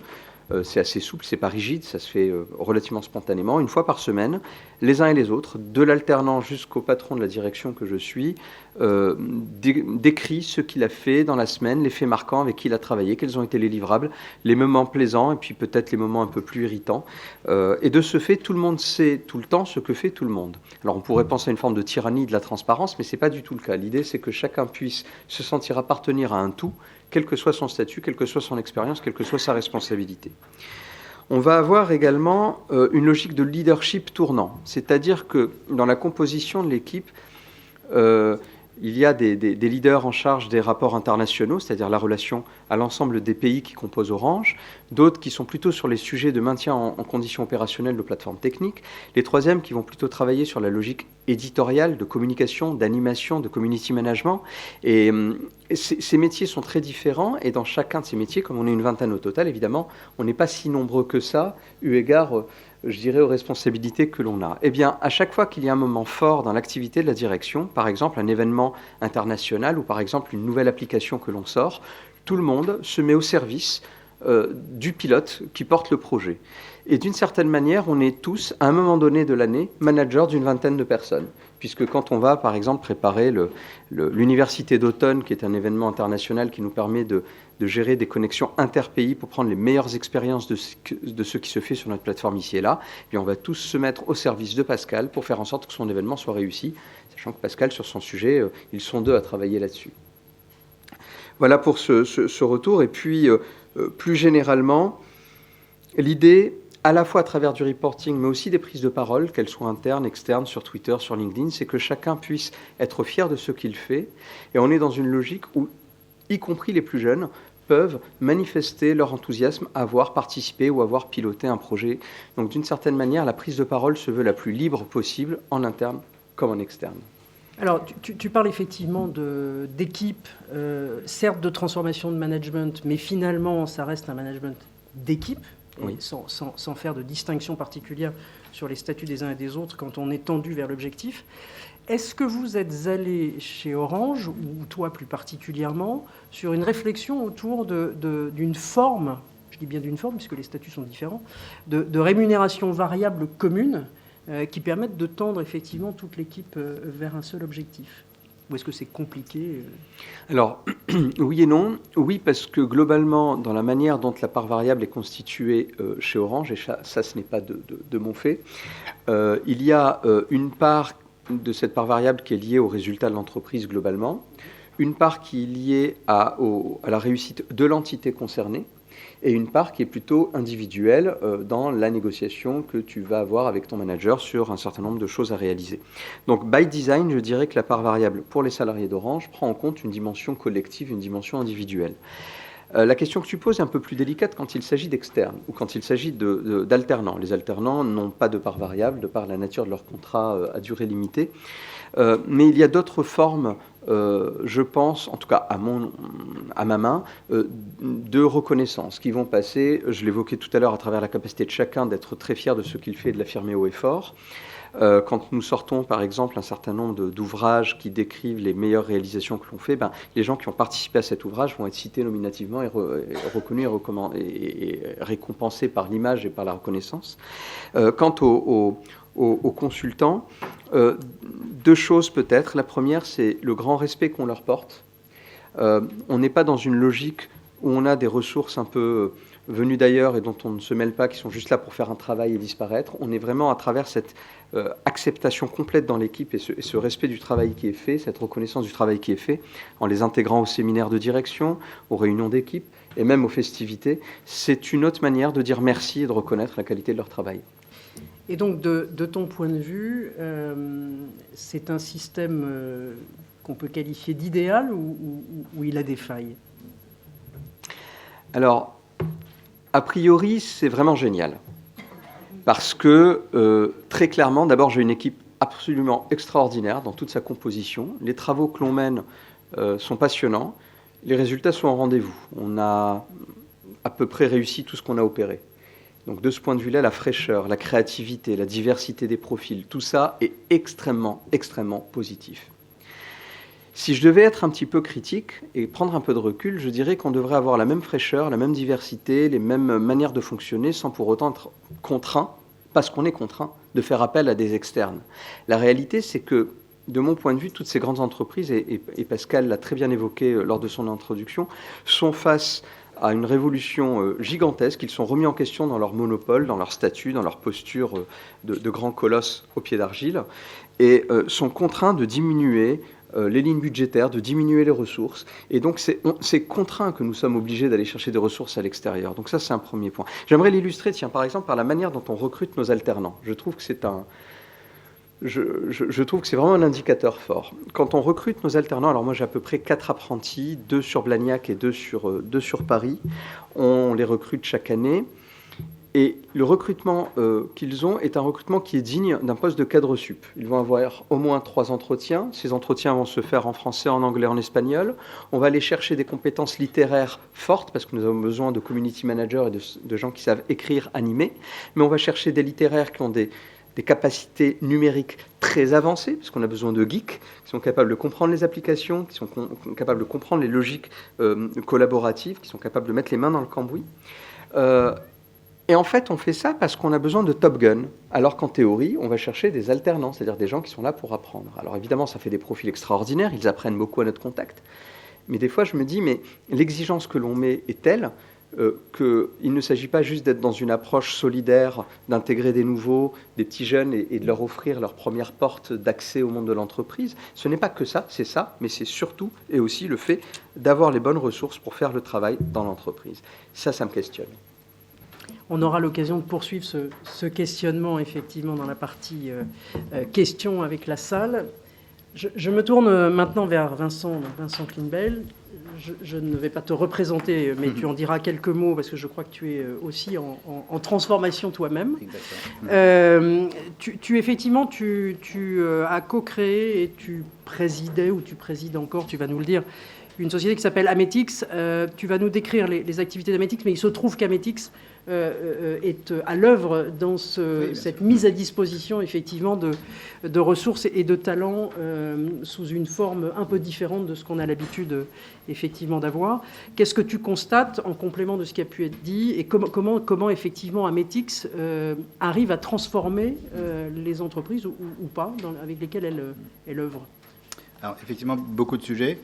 c'est assez souple, c'est pas rigide, ça se fait relativement spontanément, une fois par semaine, les uns et les autres, de l'alternant jusqu'au patron de la direction que je suis, décrit ce qu'il a fait dans la semaine, les faits marquants avec qui il a travaillé, quels ont été les livrables, les moments plaisants et puis peut-être les moments un peu plus irritants. Et de ce fait, tout le monde sait tout le temps ce que fait tout le monde. Alors on pourrait penser à une forme de tyrannie de la transparence, mais c'est pas du tout le cas. L'idée, c'est que chacun puisse se sentir appartenir à un tout, quel que soit son statut, quelle que soit son expérience, quelle que soit sa responsabilité. On va avoir également une logique de leadership tournant, c'est-à-dire que dans la composition de l'équipe, il y a des leaders en charge des rapports internationaux, c'est-à-dire la relation à l'ensemble des pays qui composent Orange, d'autres qui sont plutôt sur les sujets de maintien en conditions opérationnelles de plateformes techniques, les troisièmes qui vont plutôt travailler sur la logique éditoriale, de communication, d'animation, de community management. Et ces métiers sont très différents, et dans chacun de ces métiers, comme on est une vingtaine au total, évidemment, on n'est pas si nombreux que ça, eu égard je dirais, aux responsabilités que l'on a. Eh bien, à chaque fois qu'il y a un moment fort dans l'activité de la direction, par exemple un événement international ou par exemple une nouvelle application que l'on sort, tout le monde se met au service du pilote qui porte le projet. Et d'une certaine manière, on est tous, à un moment donné de l'année, managers d'une vingtaine de personnes. Puisque quand on va, par exemple, préparer l'Université d'automne, qui est un événement international qui nous permet de gérer des connexions interpays pour prendre les meilleures expériences de ce qui se fait sur notre plateforme ici et là, et on va tous se mettre au service de Pascal pour faire en sorte que son événement soit réussi, sachant que Pascal, sur son sujet, ils sont deux à travailler là-dessus. Voilà pour ce retour. Et puis, plus généralement, l'idée, à la fois à travers du reporting, mais aussi des prises de parole, qu'elles soient internes, externes, sur Twitter, sur LinkedIn, c'est que chacun puisse être fier de ce qu'il fait. Et on est dans une logique où, y compris les plus jeunes, peuvent manifester leur enthousiasme à avoir participé ou avoir piloté un projet. Donc d'une certaine manière, la prise de parole se veut la plus libre possible, en interne comme en externe. Alors, tu parles effectivement d'équipe, certes de transformation de management, mais finalement, ça reste un management d'équipe, oui. sans faire de distinction particulière sur les statuts des uns et des autres quand on est tendu vers l'objectif. Est-ce que vous êtes allé chez Orange, ou toi plus particulièrement, sur une réflexion autour d'une forme, je dis bien d'une forme puisque les statuts sont différents, de rémunération variable commune qui permettent de tendre effectivement toute l'équipe vers un seul objectif? Ou est-ce que c'est compliqué? Alors, oui et non. Oui, parce que globalement, dans la manière dont la part variable est constituée chez Orange, et ça ce n'est pas de mon fait, il y a une part de cette part variable qui est liée au résultat de l'entreprise globalement, une part qui est liée à la réussite de l'entité concernée, et une part qui est plutôt individuelle dans la négociation que tu vas avoir avec ton manager sur un certain nombre de choses à réaliser. Donc, by design, je dirais que la part variable pour les salariés d'Orange prend en compte une dimension collective, une dimension individuelle. La question que tu poses est un peu plus délicate quand il s'agit d'externes ou quand il s'agit d'alternants. Les alternants n'ont pas de part variable de par la nature de leur contrat à durée limitée. Mais il y a d'autres formes, je pense, en tout cas à ma main, de reconnaissance qui vont passer, je l'évoquais tout à l'heure, à travers la capacité de chacun d'être très fier de ce qu'il fait et de l'affirmer haut et fort. Quand nous sortons, par exemple, un certain nombre d'ouvrages qui décrivent les meilleures réalisations que l'on fait, les gens qui ont participé à cet ouvrage vont être cités nominativement et reconnus et récompensés par l'image et par la reconnaissance. Quant aux consultants, deux choses peut-être. La première, c'est le grand respect qu'on leur porte. On n'est pas dans une logique où on a des ressources un peu venues d'ailleurs et dont on ne se mêle pas, qui sont juste là pour faire un travail et disparaître. On est vraiment à travers cette acceptation complète dans l'équipe et ce respect du travail qui est fait, cette reconnaissance du travail qui est fait, en les intégrant aux séminaires de direction, aux réunions d'équipe et même aux festivités. C'est une autre manière de dire merci et de reconnaître la qualité de leur travail. Et donc, de ton point de vue, c'est un système qu'on peut qualifier d'idéal ou il a des failles? Alors, a priori, c'est vraiment génial. Parce que, très clairement, d'abord, j'ai une équipe absolument extraordinaire dans toute sa composition. Les travaux que l'on mène sont passionnants. Les résultats sont au rendez-vous. On a à peu près réussi tout ce qu'on a opéré. Donc de ce point de vue-là, la fraîcheur, la créativité, la diversité des profils, tout ça est extrêmement, extrêmement positif. Si je devais être un petit peu critique et prendre un peu de recul, je dirais qu'on devrait avoir la même fraîcheur, la même diversité, les mêmes manières de fonctionner sans pour autant être contraint, parce qu'on est contraint, de faire appel à des externes. La réalité, c'est que, de mon point de vue, toutes ces grandes entreprises, et Pascal l'a très bien évoqué lors de son introduction, sont face à une révolution gigantesque. Ils sont remis en question dans leur monopole, dans leur statut, dans leur posture de grands colosses au pied d'argile, et sont contraints de diminuer les lignes budgétaires, de diminuer les ressources. Et donc, c'est contraint que nous sommes obligés d'aller chercher des ressources à l'extérieur. Donc ça, c'est un premier point. J'aimerais l'illustrer, tiens, par exemple, par la manière dont on recrute nos alternants. Je trouve que c'est vraiment un indicateur fort. Quand on recrute nos alternants, alors moi j'ai à peu près 4 apprentis, 2 sur Blagnac et 2 sur Paris. On les recrute chaque année. Et le recrutement qu'ils ont est un recrutement qui est digne d'un poste de cadre sup. Ils vont avoir au moins 3 entretiens. Ces entretiens vont se faire en français, en anglais, en espagnol. On va aller chercher des compétences littéraires fortes parce que nous avons besoin de community managers et de gens qui savent écrire, animer. Mais on va chercher des littéraires qui ont des capacités numériques très avancées, parce qu'on a besoin de geeks qui sont capables de comprendre les applications, qui sont capables de comprendre les logiques collaboratives, qui sont capables de mettre les mains dans le cambouis. Et en fait, on fait ça parce qu'on a besoin de Top Gun, alors qu'en théorie, on va chercher des alternants, c'est-à-dire des gens qui sont là pour apprendre. Alors évidemment, ça fait des profils extraordinaires, ils apprennent beaucoup à notre contact, mais des fois, je me dis, mais l'exigence que l'on met est telle qu'il ne s'agit pas juste d'être dans une approche solidaire, d'intégrer des nouveaux, des petits jeunes et de leur offrir leur première porte d'accès au monde de l'entreprise. Ce n'est pas que ça, c'est ça, mais c'est surtout et aussi le fait d'avoir les bonnes ressources pour faire le travail dans l'entreprise. Ça me questionne. On aura l'occasion de poursuivre ce questionnement, effectivement, dans la partie questions avec la salle. Je me tourne maintenant vers Vincent Klinbel. je ne vais pas te représenter, mais tu en diras quelques mots, parce que je crois que tu es aussi en transformation toi-même. Effectivement, tu as co-créé et tu présidais, ou tu présides encore, tu vas nous le dire, une société qui s'appelle Ametix. Tu vas nous décrire les activités d'Ametix, mais il se trouve qu'Ametix est à l'œuvre dans cette mise à disposition, effectivement, de ressources et de talents sous une forme un peu différente de ce qu'on a l'habitude, effectivement, d'avoir. Qu'est-ce que tu constates, en complément de ce qui a pu être dit, et comment effectivement, Ametix arrive à transformer les entreprises, ou pas, avec lesquelles elle œuvre? Alors, effectivement, beaucoup de sujets.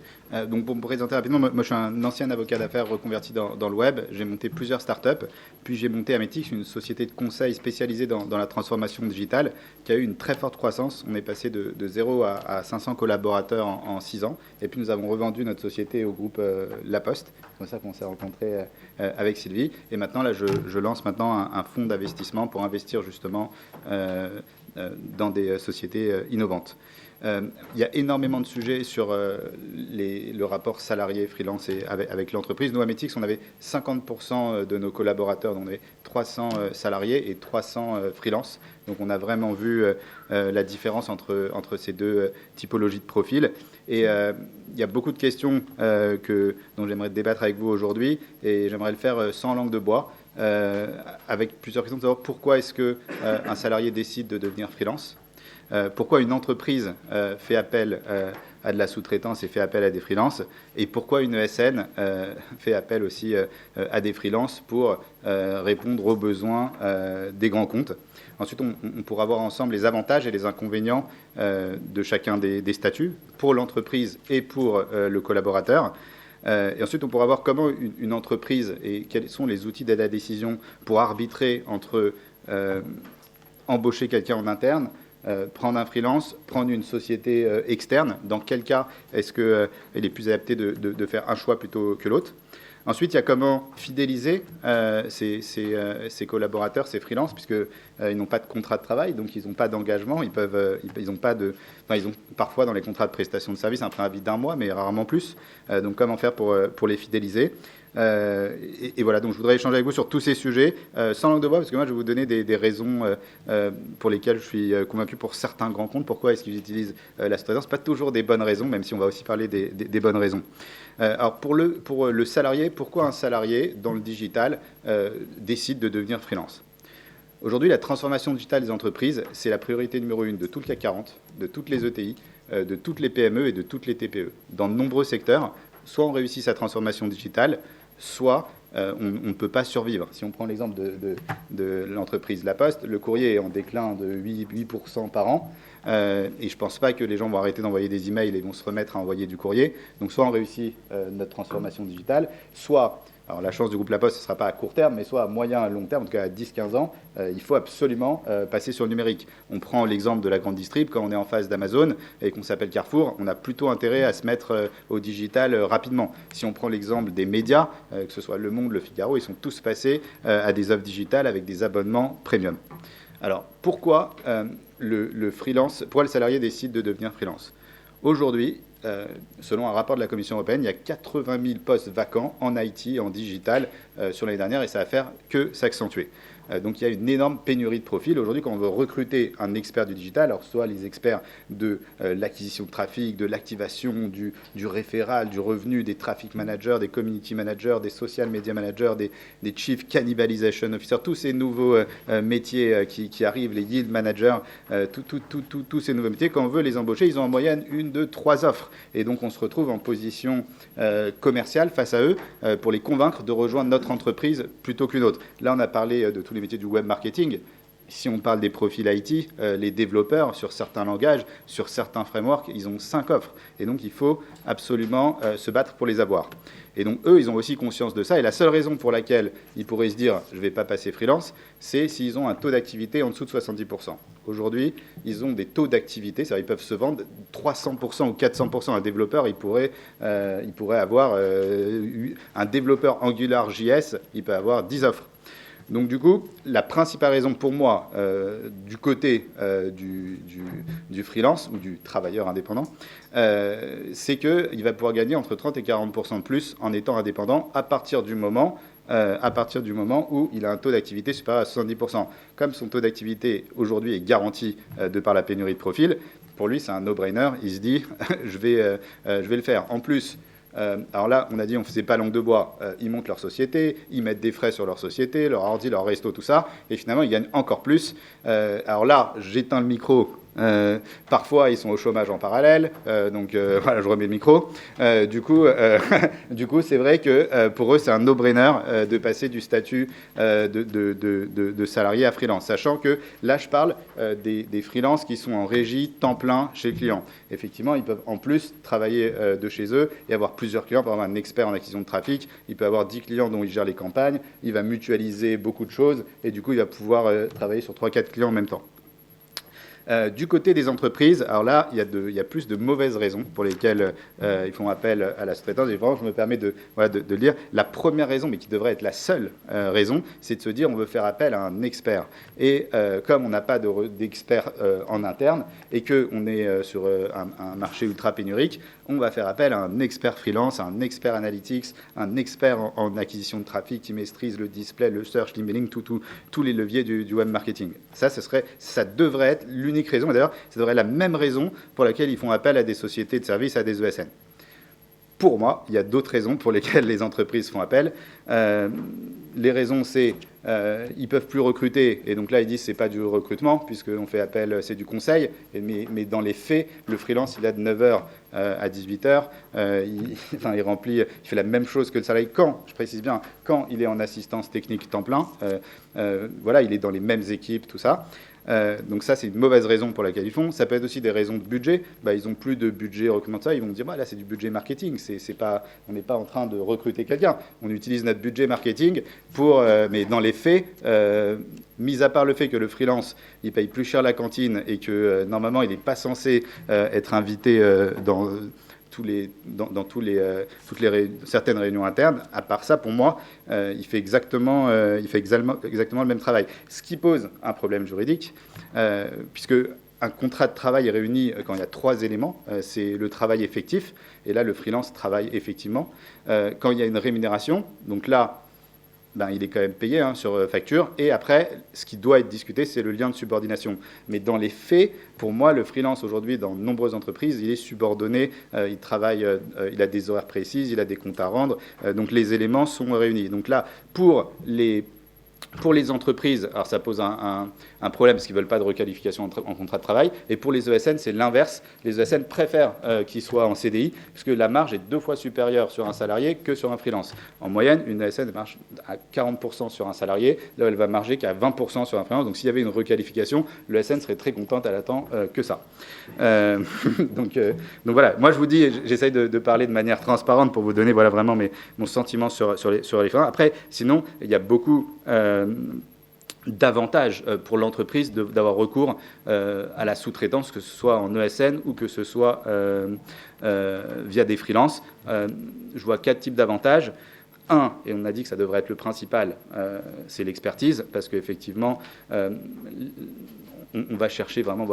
Donc, pour me présenter rapidement, moi, je suis un ancien avocat d'affaires reconverti dans le web. J'ai monté plusieurs startups. Puis, j'ai monté Ametix, une société de conseil spécialisée dans la transformation digitale, qui a eu une très forte croissance. On est passé de 0 à 500 collaborateurs en 6 ans. Et puis, nous avons revendu notre société au groupe La Poste. C'est comme ça qu'on s'est rencontrés avec Sylvie. Et maintenant, là, je lance maintenant un fonds d'investissement pour investir justement dans des sociétés innovantes. Il y a énormément de sujets sur le rapport salarié-freelance avec l'entreprise. Nous, à Ametix, on avait 50% de nos collaborateurs, dont on avait 300 salariés et 300 freelance. Donc, on a vraiment vu la différence entre ces deux typologies de profils. Et il y a beaucoup de questions dont j'aimerais débattre avec vous aujourd'hui. Et j'aimerais le faire sans langue de bois, avec plusieurs questions de savoir pourquoi est-ce qu'un salarié décide de devenir freelance. Pourquoi une entreprise fait appel à de la sous-traitance et fait appel à des freelances, et pourquoi une ESN fait appel aussi à des freelances pour répondre aux besoins des grands comptes. Ensuite, on pourra voir ensemble les avantages et les inconvénients de chacun des statuts pour l'entreprise et pour le collaborateur. Et ensuite, on pourra voir comment une entreprise et quels sont les outils d'aide à la décision pour arbitrer entre embaucher quelqu'un en interne, prendre un freelance, prendre une société externe. Dans quel cas est-ce qu'il est plus adapté de faire un choix plutôt que l'autre? Ensuite, il y a comment fidéliser ces collaborateurs, ces freelances, puisqu'ils n'ont pas de contrat de travail, donc ils n'ont pas d'engagement, ils ont parfois dans les contrats de prestation de services un préavis d'1 mois, mais rarement plus. Donc comment faire pour les fidéliser? Et voilà, donc je voudrais échanger avec vous sur tous ces sujets, sans langue de bois, parce que moi je vais vous donner des raisons pour lesquelles je suis convaincu pour certains grands comptes, pourquoi est-ce qu'ils utilisent la sous-traitance. Pas toujours des bonnes raisons, même si on va aussi parler des bonnes raisons. Alors pour le salarié, pourquoi un salarié dans le digital décide de devenir freelance? Aujourd'hui, la transformation digitale des entreprises, c'est la priorité numéro 1 de tout le CAC 40, de toutes les ETI, de toutes les PME et de toutes les TPE. Dans de nombreux secteurs, soit on réussit sa transformation digitale, soit on ne peut pas survivre. Si on prend l'exemple de l'entreprise La Poste, le courrier est en déclin de 8% par an. Et je ne pense pas que les gens vont arrêter d'envoyer des emails et vont se remettre à envoyer du courrier. Donc soit on réussit notre transformation digitale, soit, alors la chance du groupe La Poste, ce ne sera pas à court terme, mais soit à moyen, à long terme, en tout cas à 10-15 ans, il faut absolument passer sur le numérique. On prend l'exemple de la grande distrib, quand on est en face d'Amazon et qu'on s'appelle Carrefour, on a plutôt intérêt à se mettre au digital rapidement. Si on prend l'exemple des médias, que ce soit Le Monde, Le Figaro, ils sont tous passés à des offres digitales avec des abonnements premium. Alors, pourquoi pourquoi le salarié décide de devenir freelance? Aujourd'hui, selon un rapport de la Commission européenne, il y a 80 000 postes vacants en IT, en digital, sur l'année dernière, et ça va faire que s'accentuer. Donc il y a une énorme pénurie de profils. Aujourd'hui, quand on veut recruter un expert du digital, alors soit les experts de l'acquisition de trafic, de l'activation, du référal, du revenu, des traffic managers, des community managers, des social media managers, des chief cannibalization officers, tous ces nouveaux métiers qui arrivent, les yield managers, tous ces nouveaux métiers, quand on veut les embaucher, ils ont en moyenne 1, 2, 3 offres. Et donc on se retrouve en position commerciale face à eux pour les convaincre de rejoindre notre entreprise plutôt qu'une autre. Là, on a parlé de tous les métiers du web marketing. Si on parle des profils IT, les développeurs, sur certains langages, sur certains frameworks, ils ont 5 offres. Et donc, il faut absolument se battre pour les avoir. Et donc, eux, ils ont aussi conscience de ça. Et la seule raison pour laquelle ils pourraient se dire « je ne vais pas passer freelance », c'est s'ils ont un taux d'activité en dessous de 70%. Aujourd'hui, ils ont des taux d'activité, c'est-à-dire ils peuvent se vendre 300% ou 400%. Un développeur, il pourrait avoir un développeur Angular JS, il peut avoir 10 offres. Donc du coup, la principale raison pour moi, du côté du freelance ou du travailleur indépendant, c'est qu'il va pouvoir gagner entre 30 et 40% de plus en étant indépendant à partir du moment où il a un taux d'activité supérieur à 70%. Comme son taux d'activité aujourd'hui est garanti de par la pénurie de profil, pour lui c'est un no-brainer, il se dit je vais le faire. En plus, alors là, on a dit on ne faisait pas langue de bois. Ils montent leur société, ils mettent des frais sur leur société, leur ordi, leur resto, tout ça, et finalement, ils gagnent encore plus. Alors là, j'éteins le micro. Parfois, ils sont au chômage en parallèle, donc voilà, je remets le micro. Du coup, c'est vrai que pour eux, c'est un no-brainer de passer du statut de salarié à freelance, sachant que là, je parle des freelances qui sont en régie temps plein chez le client. Effectivement, ils peuvent en plus travailler de chez eux et avoir plusieurs clients. Par exemple, un expert en acquisition de trafic, il peut avoir 10 clients dont il gère les campagnes, il va mutualiser beaucoup de choses et du coup, il va pouvoir travailler sur 3-4 clients en même temps. Du côté des entreprises, alors là, il y a plus de mauvaises raisons pour lesquelles ils font appel à la sous-traitance. Et vraiment, je me permets de le dire. La première raison, mais qui devrait être la seule raison, c'est de se dire on veut faire appel à un expert. Et comme on n'a pas d'expert en interne et qu'on est sur un marché ultra pénurique, on va faire appel à un expert freelance, à un expert analytics, un expert en acquisition de trafic qui maîtrise le display, le search, l'emailing, tous les leviers du web marketing. Ça devrait être l'unique raison, et d'ailleurs, ça devrait être la même raison pour laquelle ils font appel à des sociétés de services, à des ESN. Pour moi, il y a d'autres raisons pour lesquelles les entreprises font appel. Les raisons, c'est ils peuvent plus recruter, et donc là, ils disent c'est pas du recrutement, puisqu'on fait appel, c'est du conseil, mais dans les faits, le freelance, il a de 9h à 18h, il fait la même chose que le salarié je précise bien, quand il est en assistance technique temps plein, voilà, il est dans les mêmes équipes, tout ça. Donc ça, c'est une mauvaise raison pour laquelle ils font. Ça peut être aussi des raisons de budget. Ils n'ont plus de budget recrutement de ça. Ils vont dire, là, c'est du budget marketing. On n'est pas en train de recruter quelqu'un. On utilise notre budget marketing mais dans les faits, mis à part le fait que le freelance, il paye plus cher la cantine et que normalement, il n'est pas censé être invité dans certaines réunions internes. À part ça, pour moi, il fait exactement le même travail. Ce qui pose un problème juridique, puisque un contrat de travail est réuni quand il y a 3 éléments. C'est le travail effectif, et là, le freelance travaille effectivement. Quand il y a une rémunération, donc là, il est quand même payé sur facture. Et après, ce qui doit être discuté, c'est le lien de subordination. Mais dans les faits, pour moi, le freelance aujourd'hui, dans de nombreuses entreprises, il est subordonné, il travaille, il a des horaires précises, il a des comptes à rendre. Donc les éléments sont réunis. Donc là, pour les entreprises, alors ça pose un problème parce qu'ils ne veulent pas de requalification en contrat de travail. Et pour les ESN, c'est l'inverse. Les ESN préfèrent qu'ils soient en CDI puisque la marge est 2 fois supérieure sur un salarié que sur un freelance. En moyenne, une ESN marche à 40% sur un salarié. Là, elle va marger qu'à 20% sur un freelance. Donc s'il y avait une requalification, l'ESN serait très contente, elle attend que ça. Donc voilà, moi je vous dis, j'essaye de parler de manière transparente pour vous donner vraiment mon sentiment sur les freelances. Après, sinon, il y a beaucoup d'avantages pour l'entreprise d'avoir recours à la sous-traitance, que ce soit en ESN ou que ce soit via des freelances. Je vois 4 types d'avantages. Un, et on a dit que ça devrait être le principal, c'est l'expertise, parce qu'effectivement, on va chercher vraiment,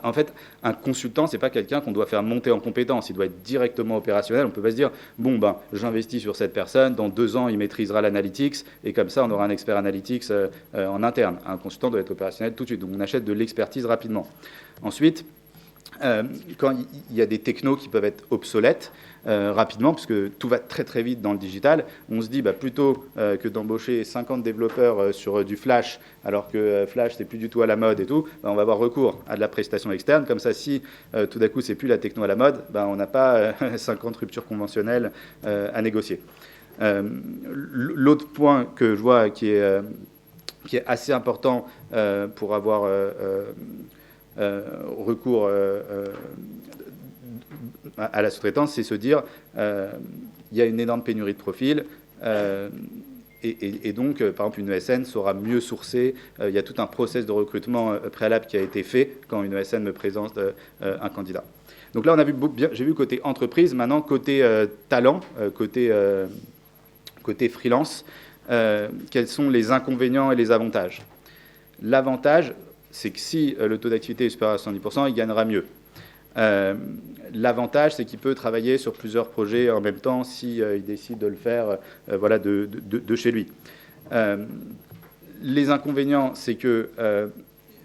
En fait, un consultant, c'est pas quelqu'un qu'on doit faire monter en compétence. Il doit être directement opérationnel. On peut pas se dire, j'investis sur cette personne, dans 2 ans, il maîtrisera l'analytics, et comme ça, on aura un expert analytics en interne. Un consultant doit être opérationnel tout de suite. Donc, on achète de l'expertise rapidement. Ensuite, quand il y a des technos qui peuvent être obsolètes rapidement, parce que tout va très très vite dans le digital, on se dit plutôt que d'embaucher 50 développeurs sur du Flash, alors que Flash c'est plus du tout à la mode et tout, on va avoir recours à de la prestation externe. Comme ça, si tout d'un coup c'est plus la techno à la mode, on n'a pas 50 ruptures conventionnelles à négocier. L'autre point que je vois qui est assez important pour avoir recours à la sous-traitance, c'est se dire il y a une énorme pénurie de profils et donc, par exemple, une ESN saura mieux sourcer. Il y a tout un process de recrutement préalable qui a été fait quand une ESN me présente un candidat. Donc là, on a vu j'ai vu côté entreprise, maintenant côté talent, côté freelance. quels sont les inconvénients et les avantages. L'avantage, c'est que si le taux d'activité est supérieur à 70%, il gagnera mieux. L'avantage, c'est qu'il peut travailler sur plusieurs projets en même temps s'il décide de le faire voilà, de chez lui. Les inconvénients, c'est que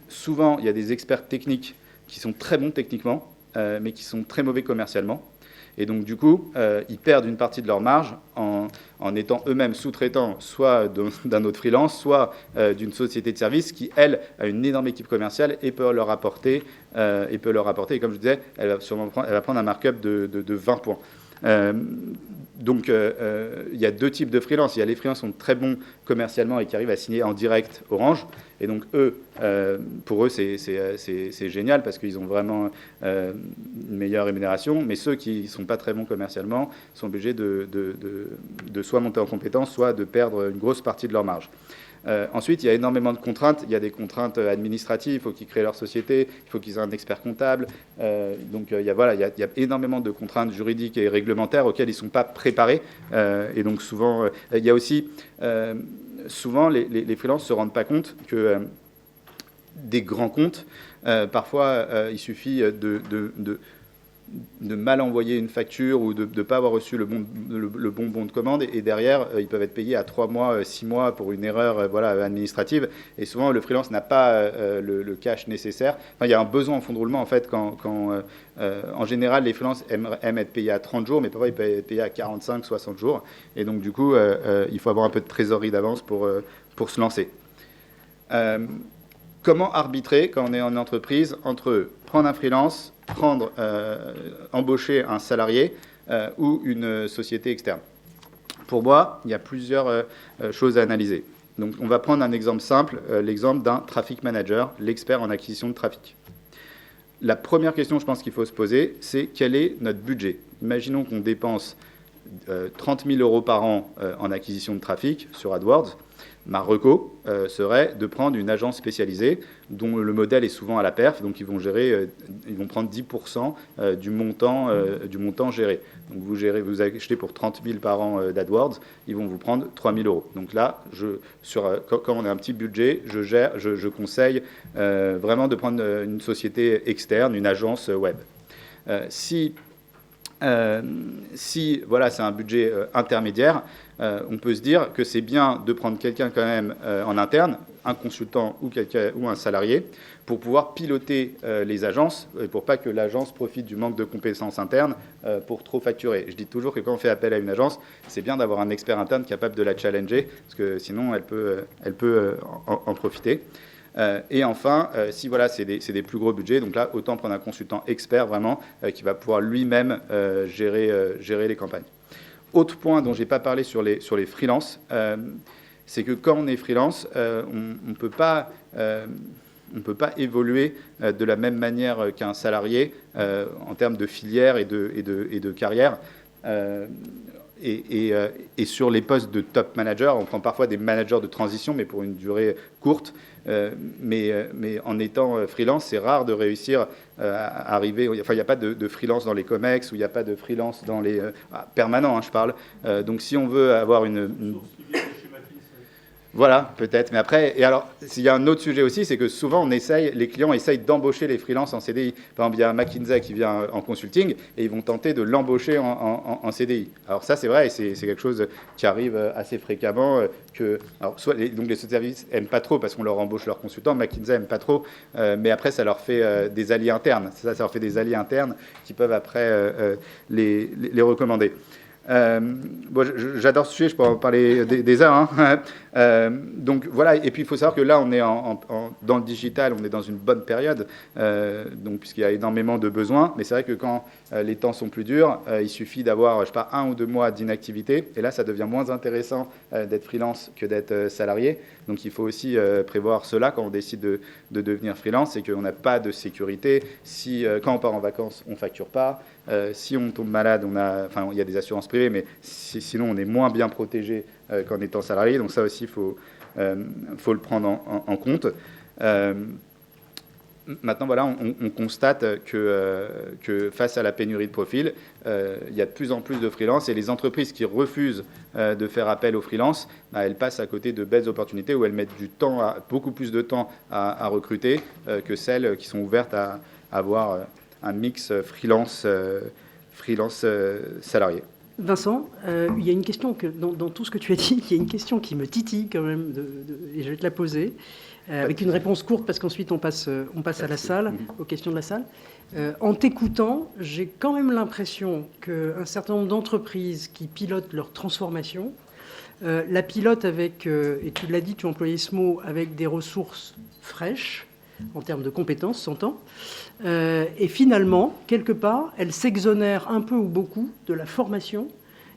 souvent, il y a des experts techniques qui sont très bons techniquement, mais qui sont très mauvais commercialement. Et donc, du coup, ils perdent une partie de leur marge en étant eux-mêmes sous-traitants, soit d'un autre freelance, soit d'une société de service qui, elle, a une énorme équipe commerciale et peut leur apporter. Et comme je disais, elle va prendre un markup de 20 points. Donc, il y a deux types de freelance. Il y a les freelances qui sont très bons commercialement et qui arrivent à signer en direct Orange. Et donc, pour eux, c'est génial parce qu'ils ont vraiment une meilleure rémunération. Mais ceux qui ne sont pas très bons commercialement sont obligés de soit monter en compétence, soit de perdre une grosse partie de leur marge. Ensuite, il y a énormément de contraintes. Il y a des contraintes administratives. Il faut qu'ils créent leur société. Il faut qu'ils aient un expert comptable. Donc, il y a énormément de contraintes juridiques et réglementaires auxquelles ils ne sont pas préparés. Et donc, souvent, il y a aussi... souvent, les freelances ne se rendent pas compte que des grands comptes, parfois, il suffit de mal envoyer une facture ou de ne pas avoir reçu le bon de commande et derrière, ils peuvent être payés à 3 mois, 6 mois pour une erreur administrative. Et souvent, le freelance n'a pas le cash nécessaire. Enfin, il y a un besoin en fonds de roulement, en fait, en général, les freelances aiment être payés à 30 jours, mais parfois, ils peuvent être payés à 45, 60 jours. Et donc, du coup, il faut avoir un peu de trésorerie d'avance pour se lancer. Comment arbitrer, quand on est en entreprise, entre prendre un freelance, embaucher un salarié ou une société externe? Pour moi, il y a plusieurs choses à analyser. Donc, on va prendre un exemple simple, l'exemple d'un traffic manager, l'expert en acquisition de trafic. La première question, je pense qu'il faut se poser, c'est quel est notre budget? Imaginons qu'on dépense 30 000 euros par an en acquisition de trafic sur AdWords. Ma reco serait de prendre une agence spécialisée dont le modèle est souvent à la perf, donc ils vont prendre 10% du montant géré. Donc vous achetez pour 30 000 par an d'AdWords, ils vont vous prendre 3 000 euros. Donc là, quand on a un petit budget, je conseille vraiment de prendre une société externe, une agence web. Si voilà, c'est un budget intermédiaire, on peut se dire que c'est bien de prendre quelqu'un quand même en interne, un consultant ou un salarié, pour pouvoir piloter les agences, et pour pas que l'agence profite du manque de compétences internes pour trop facturer. Je dis toujours que quand on fait appel à une agence, c'est bien d'avoir un expert interne capable de la challenger, parce que sinon elle peut en profiter. Et enfin, si voilà, c'est des plus gros budgets, donc là, autant prendre un consultant expert vraiment qui va pouvoir lui-même gérer les campagnes. Autre point dont je n'ai pas parlé sur les freelances, c'est que quand on est freelance, on ne peut pas évoluer de la même manière qu'un salarié en termes de filière et de carrière. Et sur les postes de top manager, on prend parfois des managers de transition, mais pour une durée courte. Mais en étant freelance, c'est rare de réussir à arriver. Enfin, il n'y a pas de freelance dans les COMEX ou il n'y a pas de freelance dans les permanents, hein, je parle. Donc, si on veut avoir voilà, peut-être. Mais après, et alors, il y a un autre sujet aussi, c'est que souvent, les clients essayent d'embaucher les freelances en CDI. Par exemple, il y a McKinsey qui vient en consulting et ils vont tenter de l'embaucher en CDI. Alors ça, c'est vrai, et c'est quelque chose qui arrive assez fréquemment. Donc les sociétés de services n'aiment pas trop parce qu'on leur embauche leurs consultants. McKinsey n'aime pas trop, mais après, ça leur fait des alliés internes. Ça leur fait des alliés internes qui peuvent après les recommander. Bon, j'adore ce sujet, je peux en parler des heures. Hein. Donc voilà, et puis il faut savoir que là, on est dans le digital, on est dans une bonne période, donc puisqu'il y a énormément de besoins. Mais c'est vrai que quand les temps sont plus durs, il suffit d'avoir, je sais pas, 1 ou 2 mois d'inactivité, et là, ça devient moins intéressant d'être freelance que d'être salarié. Donc il faut aussi prévoir cela quand on décide de devenir freelance, c'est qu'on n'a pas de sécurité. Quand on part en vacances, on facture pas. Si on tombe malade, il y a des assurances privées, mais sinon on est moins bien protégé qu'en étant salarié. Donc ça aussi, il faut le prendre en compte. Maintenant, voilà, on constate que face à la pénurie de profils, il y a de plus en plus de freelance et les entreprises qui refusent de faire appel aux freelance, elles passent à côté de belles opportunités où elles mettent beaucoup plus de temps à recruter que celles qui sont ouvertes à avoir un mix freelance salarié. Vincent, il y a une question dans tout ce que tu as dit, il y a une question qui me titille quand même, et je vais te la poser, avec une réponse courte parce qu'ensuite on passe à la salle, aux questions de la salle. En t'écoutant, j'ai quand même l'impression qu'un certain nombre d'entreprises qui pilotent leur transformation, la pilotent avec, et tu l'as dit, tu as employé ce mot, avec des ressources fraîches, en termes de compétences, s'entend. Et finalement, quelque part, elle s'exonère un peu ou beaucoup de la formation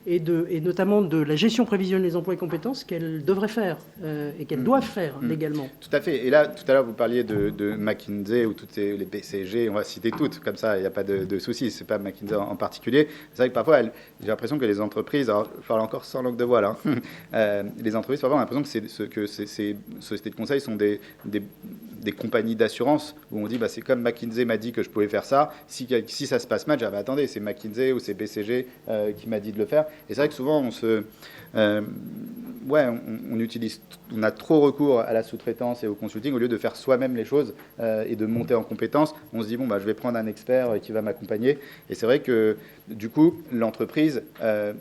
et notamment de la gestion prévisionnelle des emplois et compétences qu'elle devrait faire et qu'elle doit faire légalement. Tout à fait. Et là, tout à l'heure, vous parliez de McKinsey ou toutes les BCG, on va citer toutes, comme ça, il n'y a pas de souci. Ce n'est pas McKinsey en particulier. C'est vrai que parfois, j'ai l'impression que les entreprises, alors, je parle encore sans langue de bois là, les entreprises, parfois, ont l'impression que ces sociétés de conseil sont des compagnies d'assurance où on dit c'est comme McKinsey m'a dit que je pouvais faire ça, si ça se passe mal, attendez, c'est McKinsey ou c'est BCG qui m'a dit de le faire. Et c'est vrai que souvent on a trop recours à la sous-traitance et au consulting au lieu de faire soi-même les choses et de monter en compétences. On se dit je vais prendre un expert qui va m'accompagner. Et c'est vrai que du coup l'entreprise ne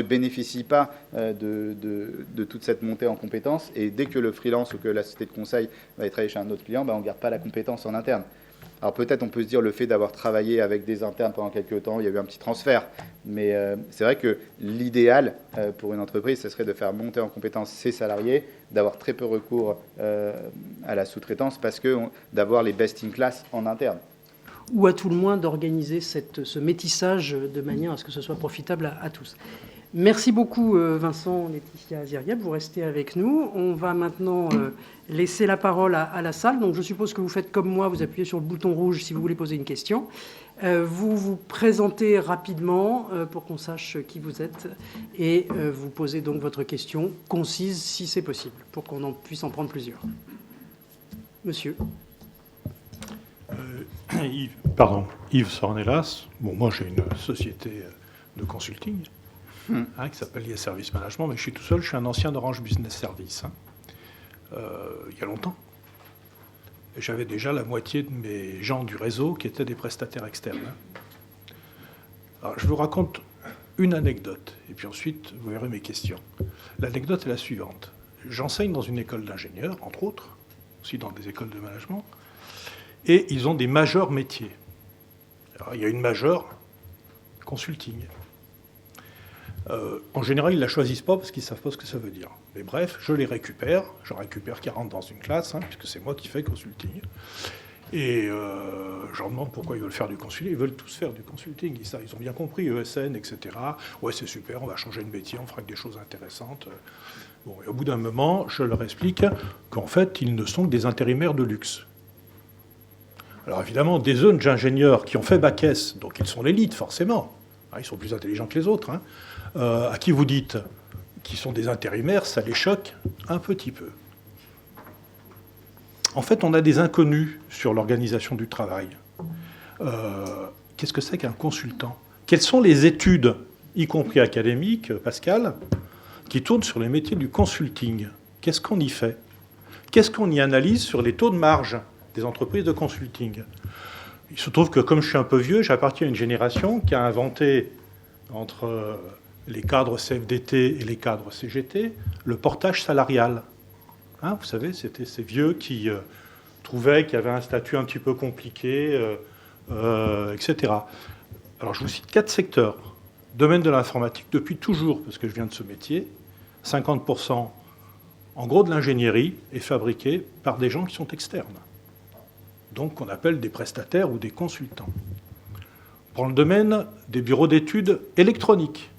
bénéficie pas de toute cette montée en compétences. Et dès que le freelance ou que la société de conseil va travailler chez un autre client, on ne garde pas la compétence en interne. Alors peut-être on peut se dire le fait d'avoir travaillé avec des internes pendant quelques temps, il y a eu un petit transfert. Mais c'est vrai que l'idéal pour une entreprise, ce serait de faire monter en compétence ses salariés, d'avoir très peu recours à la sous-traitance parce que d'avoir les best in class en interne. Ou à tout le moins d'organiser ce métissage de manière à ce que ce soit profitable à tous. Merci beaucoup Vincent, Laetitia, Ziryeb, vous restez avec nous. On va maintenant laisser la parole à la salle. Donc je suppose que vous faites comme moi, vous appuyez sur le bouton rouge si vous voulez poser une question. Vous vous présentez rapidement pour qu'on sache qui vous êtes et vous posez donc votre question concise si c'est possible, pour qu'on puisse en prendre plusieurs. Monsieur. Yves Sornelas. Bon, moi, j'ai une société de consulting qui s'appelle IS Service Management, mais je suis tout seul. Je suis un ancien d'Orange Business Service, il y a longtemps. Et j'avais déjà la moitié de mes gens du réseau qui étaient des prestataires externes. Alors, je vous raconte une anecdote, et puis ensuite, vous verrez mes questions. L'anecdote est la suivante. J'enseigne dans une école d'ingénieurs, entre autres, aussi dans des écoles de management, et ils ont des majors métiers. Alors, il y a une majeure consulting. En général, ils ne la choisissent pas parce qu'ils ne savent pas ce que ça veut dire. Mais bref, je les récupère. J'en récupère 40 dans une classe, puisque c'est moi qui fais consulting. Et je leur demande pourquoi ils veulent faire du consulting. Ils veulent tous faire du consulting. Ils ont bien compris, ESN, etc. Ouais, c'est super, on va changer de métier, on fera que des choses intéressantes. Bon, et au bout d'un moment, je leur explique qu'en fait, ils ne sont que des intérimaires de luxe. Alors évidemment, des jeunes ingénieurs qui ont fait bac S, donc ils sont l'élite forcément, ils sont plus intelligents que les autres, à qui vous dites qu'ils sont des intérimaires, ça les choque un petit peu. En fait, on a des inconnus sur l'organisation du travail. Qu'est-ce que c'est qu'un consultant? Quelles sont les études, y compris académiques, Pascal, qui tournent sur les métiers du consulting? Qu'est-ce qu'on y fait? Qu'est-ce qu'on y analyse sur les taux de marge des entreprises de consulting? Il se trouve que, comme je suis un peu vieux, j'appartiens à une génération qui a inventé, entre les cadres CFDT et les cadres CGT, le portage salarial. Vous savez, c'était ces vieux qui trouvaient qu'il y avait un statut un petit peu compliqué, etc. Alors, je vous cite 4 secteurs. Domaine de l'informatique, depuis toujours, parce que je viens de ce métier, 50%, en gros, de l'ingénierie est fabriquée par des gens qui sont externes. Donc, qu'on appelle des prestataires ou des consultants. Pour le domaine des bureaux d'études électroniques,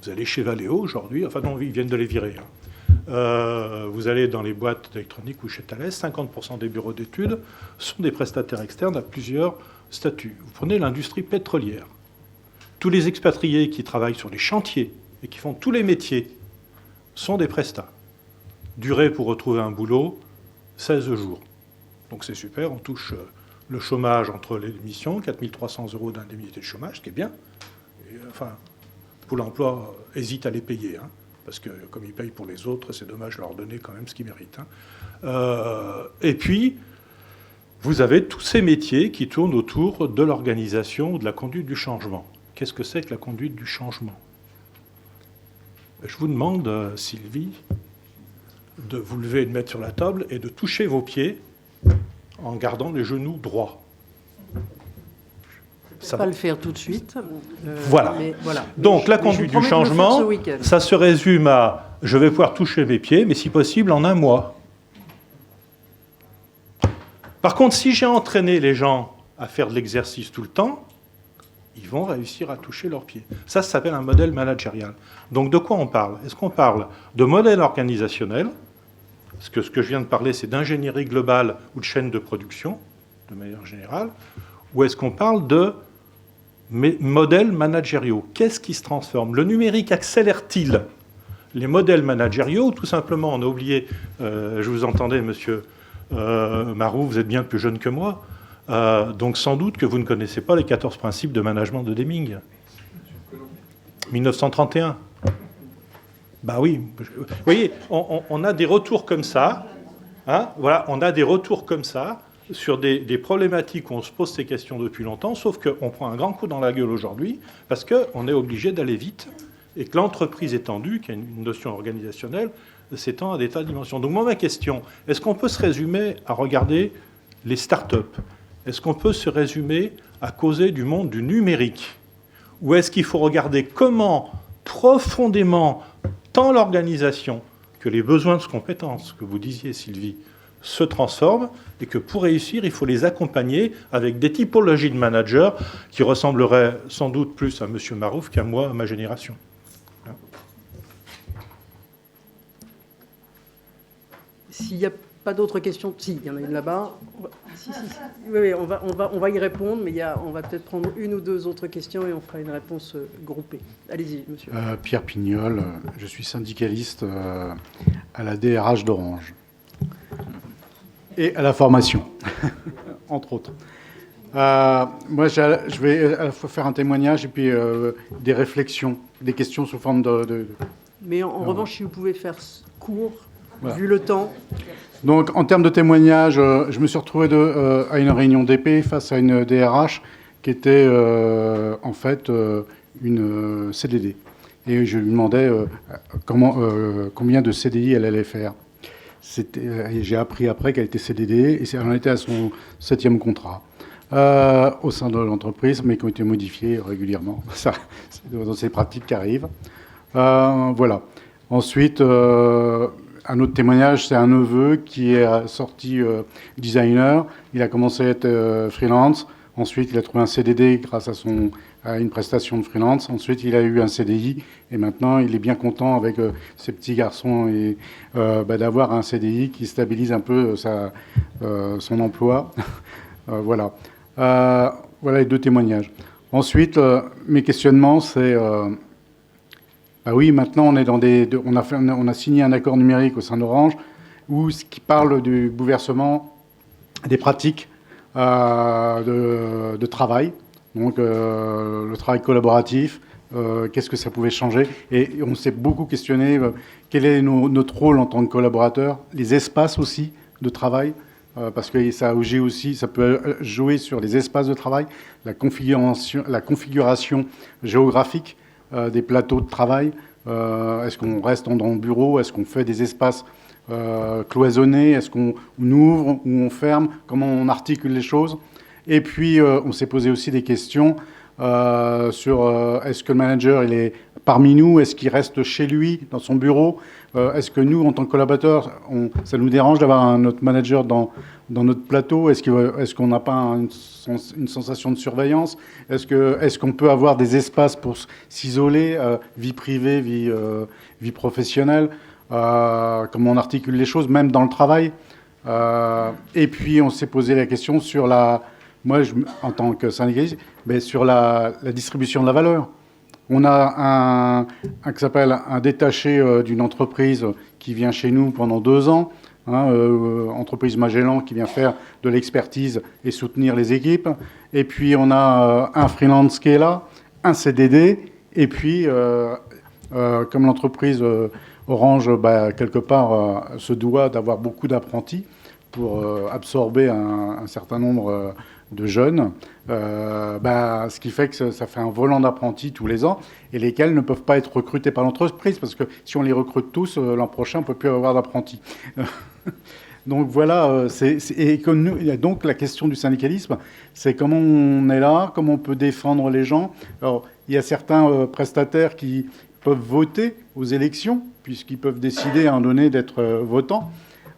vous allez chez Valeo aujourd'hui, enfin non, ils viennent de les virer. Vous allez dans les boîtes électroniques ou chez Thales, 50% des bureaux d'études sont des prestataires externes à plusieurs statuts. Vous prenez l'industrie pétrolière. Tous les expatriés qui travaillent sur les chantiers et qui font tous les métiers sont des prestats. Durée pour retrouver un boulot, 16 jours. Donc c'est super, on touche le chômage entre les missions, 4 300 € d'indemnité de chômage, ce qui est bien. Et, enfin, Pôle emploi hésite à les payer, hein, parce que comme ils payent pour les autres, c'est dommage de leur donner quand même ce qu'ils méritent. Hein. Et puis, vous avez tous ces métiers qui tournent autour de l'organisation ou de la conduite du changement. Qu'est-ce que c'est que la conduite du changement? Je vous demande, Sylvie, de vous lever et de mettre sur la table et de toucher vos pieds en gardant les genoux droits. Ça va pas le faire tout de suite. Voilà. Voilà. Donc la conduite du changement, ça se résume à je vais pouvoir toucher mes pieds, mais si possible en un mois. Par contre, si j'ai entraîné les gens à faire de l'exercice tout le temps, ils vont réussir à toucher leurs pieds. Ça s'appelle un modèle managérial. Donc de quoi on parle? Est-ce qu'on parle de modèle organisationnel? Parce que ce que je viens de parler, c'est d'ingénierie globale ou de chaîne de production, de manière générale. Ou est-ce qu'on parle de modèles managériaux? Qu'est-ce qui se transforme? Le numérique accélère-t-il les modèles managériaux? Tout simplement, on a oublié, je vous entendais, monsieur Marou, vous êtes bien plus jeune que moi, donc sans doute que vous ne connaissez pas les 14 principes de management de Deming. 1931. Bah oui, vous voyez, on a des retours comme ça, hein, voilà, on a des retours comme ça, sur des problématiques où on se pose ces questions depuis longtemps, sauf qu'on prend un grand coup dans la gueule aujourd'hui, parce qu'on est obligé d'aller vite, et que l'entreprise étendue, qui est une notion organisationnelle, s'étend à des tas de dimensions. Donc moi, ma question, est-ce qu'on peut se résumer à regarder les start-up? Est-ce qu'on peut se résumer à causer du monde du numérique? Ou est-ce qu'il faut regarder comment, profondément, tant l'organisation que les besoins de compétences, que vous disiez, Sylvie, se transforment, et que pour réussir, il faut les accompagner avec des typologies de managers qui ressembleraient sans doute plus à M. Marouf qu'à moi, à ma génération. S'il n'y a pas d'autres questions, si, il y en a une là-bas. Si. Oui, on va y répondre, mais on va peut-être prendre une ou deux autres questions et on fera une réponse groupée. Allez-y, monsieur. Pierre Pignol, je suis syndicaliste à la DRH d'Orange. Et à la formation, entre autres. Moi, je vais à la fois faire un témoignage et puis des réflexions, des questions sous forme de... Mais en revanche, si vous pouvez faire court, voilà. Vu le temps. Donc, en termes de témoignage, je me suis retrouvé à une réunion d'épée face à une DRH qui était en fait une CDD. Et je lui demandais combien de CDI elle allait faire. J'ai appris après qu'elle était CDD et elle en était à son 7e contrat au sein de l'entreprise, mais qui ont été modifiés régulièrement. Ça, c'est dans ces pratiques qui arrivent. Voilà. Ensuite, un autre témoignage, c'est un neveu qui est sorti designer. Il a commencé à être freelance. Ensuite, il a trouvé un CDD grâce à une prestation de freelance. Ensuite, il a eu un CDI. Et maintenant, il est bien content avec ses petits garçons et d'avoir un CDI qui stabilise un peu son emploi. Voilà. Voilà les deux témoignages. Ensuite, mes questionnements, c'est... oui, maintenant, on a signé un accord numérique au sein d'Orange qui parle du bouleversement des pratiques de travail, donc le travail collaboratif, qu'est-ce que ça pouvait changer. Et on s'est beaucoup questionné quel est notre rôle en tant que collaborateur, les espaces aussi de travail, parce que ça peut jouer sur les espaces de travail, la configuration géographique des plateaux de travail. Est-ce qu'on reste dans le bureau? Est-ce qu'on fait des espaces cloisonnés? Est-ce qu'on ouvre ou on ferme? Comment on articule les choses? Et puis, on s'est posé aussi des questions sur est-ce que le manager il est parmi nous? Est-ce qu'il reste chez lui, dans son bureau? Est-ce que nous, en tant que collaborateurs, ça nous dérange d'avoir notre manager dans notre plateau? Est-ce qu'on n'a pas une sensation de surveillance? Est-ce qu'on peut avoir des espaces pour s'isoler, vie privée, vie professionnelle? Comment on articule les choses, même dans le travail? Et puis, on s'est posé la question sur moi, en tant que syndicaliste, mais sur la distribution de la valeur. On a qui s'appelle un détaché d'une entreprise qui vient chez nous pendant 2 ans. entreprise Magellan qui vient faire de l'expertise et soutenir les équipes. Et puis on a un freelance qui est là, un CDD, et puis comme l'entreprise Orange, quelque part, se doit d'avoir beaucoup d'apprentis pour absorber un certain nombre de jeunes, ce qui fait que ça fait un volant d'apprentis tous les ans, et lesquels ne peuvent pas être recrutés par l'entreprise, parce que si on les recrute tous, l'an prochain, on ne peut plus avoir d'apprentis. Donc voilà, donc la question du syndicalisme, c'est comment on est là, comment on peut défendre les gens. Alors, il y a certains prestataires qui peuvent voter aux élections, puisqu'ils peuvent décider à un moment donné d'être votants.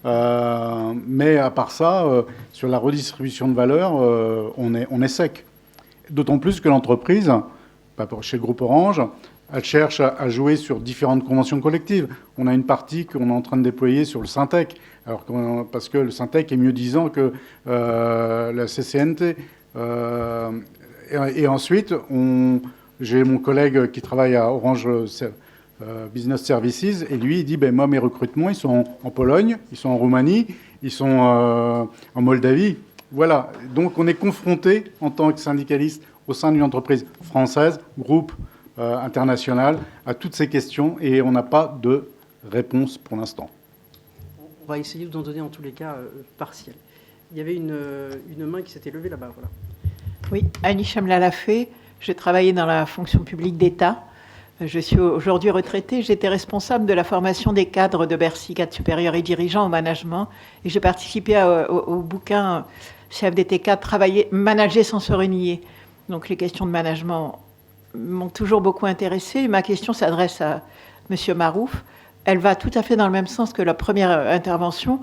Mais à part ça, sur la redistribution de valeur, on est sec. D'autant plus que l'entreprise, chez le groupe Orange, elle cherche à jouer sur différentes conventions collectives. On a une partie qu'on est en train de déployer sur le Syntec, parce que le Syntec est mieux disant que la CCNT. Et ensuite, j'ai mon collègue qui travaille à Orange Business Services, et lui, il dit, moi, mes recrutements, ils sont en Pologne, ils sont en Roumanie, ils sont en Moldavie. Voilà. Donc, on est confronté, en tant que syndicaliste, au sein d'une entreprise française, groupe international, à toutes ces questions, et on n'a pas de réponse pour l'instant. On va essayer d'en donner, en tous les cas, partiel. Il y avait une main qui s'était levée là-bas, voilà. Oui, Annie Chamla-Lafay, je travaillais dans la fonction publique d'État. Je suis aujourd'hui retraitée. J'étais responsable de la formation des cadres de Bercy, cadres supérieurs et dirigeants au management. Et j'ai participé au bouquin Chef DT4, travailler, manager sans se renier. Donc les questions de management m'ont toujours beaucoup intéressée. Ma question s'adresse à M. Marouf. Elle va tout à fait dans le même sens que la première intervention.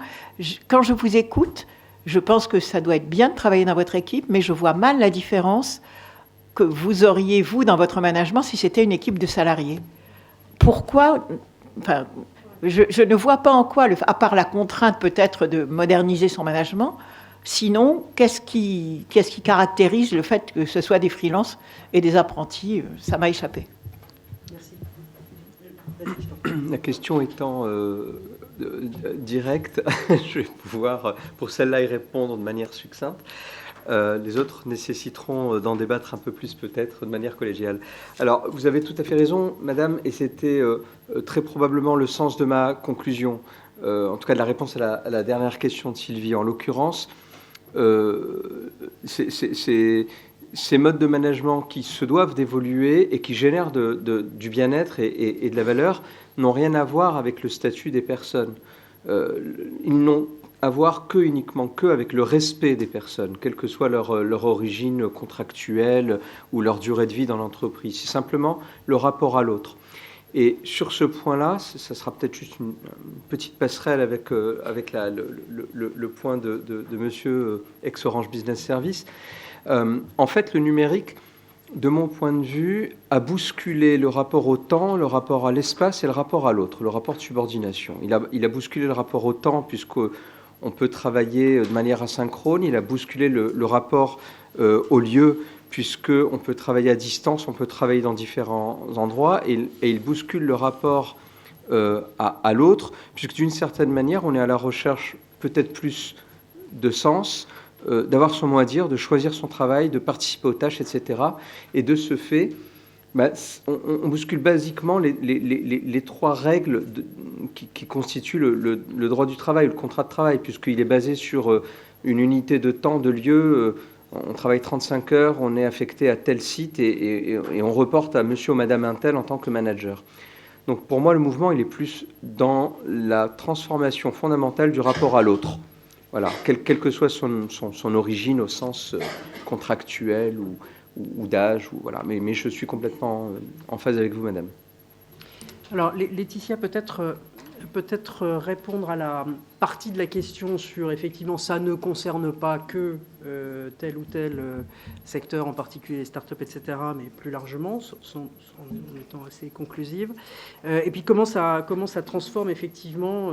Quand je vous écoute, je pense que ça doit être bien de travailler dans votre équipe, mais je vois mal la différence que vous auriez, vous, dans votre management, si c'était une équipe de salariés. Pourquoi je ne vois pas en quoi, à part la contrainte peut-être de moderniser son management, sinon, qu'est-ce qui caractérise le fait que ce soit des freelances et des apprentis? Ça m'a échappé. Merci. La question étant directe, je vais pouvoir, pour celle-là, y répondre de manière succincte. Les autres nécessiteront d'en débattre un peu plus peut-être de manière collégiale. Alors, vous avez tout à fait raison, madame, et c'était très probablement le sens de ma conclusion, en tout cas de la réponse à la dernière question de Sylvie. En l'occurrence, ces modes de management qui se doivent d'évoluer et qui génèrent du bien-être et de la valeur n'ont rien à voir avec le statut des personnes. Ils n'ont à voir uniquement avec le respect des personnes, quelle que soit leur origine contractuelle ou leur durée de vie dans l'entreprise. C'est simplement le rapport à l'autre. Et sur ce point-là, ça sera peut-être juste une petite passerelle avec le point de monsieur ex-Orange Business Service. En fait, le numérique, de mon point de vue, a bousculé le rapport au temps, le rapport à l'espace et le rapport à l'autre, le rapport de subordination. Il a bousculé le rapport au temps puisqu'on peut travailler de manière asynchrone. Il a bousculé le rapport au lieu puisqu'on peut travailler à distance, on peut travailler dans différents endroits. Et il bouscule le rapport à l'autre puisque d'une certaine manière, on est à la recherche peut-être plus de sens, d'avoir son mot à dire, de choisir son travail, de participer aux tâches, etc. Et de ce fait, on bouscule basiquement les trois règles qui constituent le droit du travail, le contrat de travail, puisqu'il est basé sur une unité de temps, de lieu. On travaille 35 heures, on est affecté à tel site et on reporte à monsieur ou madame un tel en tant que manager. Donc pour moi, le mouvement, il est plus dans la transformation fondamentale du rapport à l'autre. Voilà, quelle que soit son origine au sens contractuel ou d'âge, voilà. Mais je suis complètement en phase avec vous, madame. Alors, Laetitia, peut-être répondre à la partie de la question sur, effectivement, ça ne concerne pas que tel ou tel secteur, en particulier les startups, etc., mais plus largement, en étant assez conclusive. Et puis, comment ça transforme, effectivement,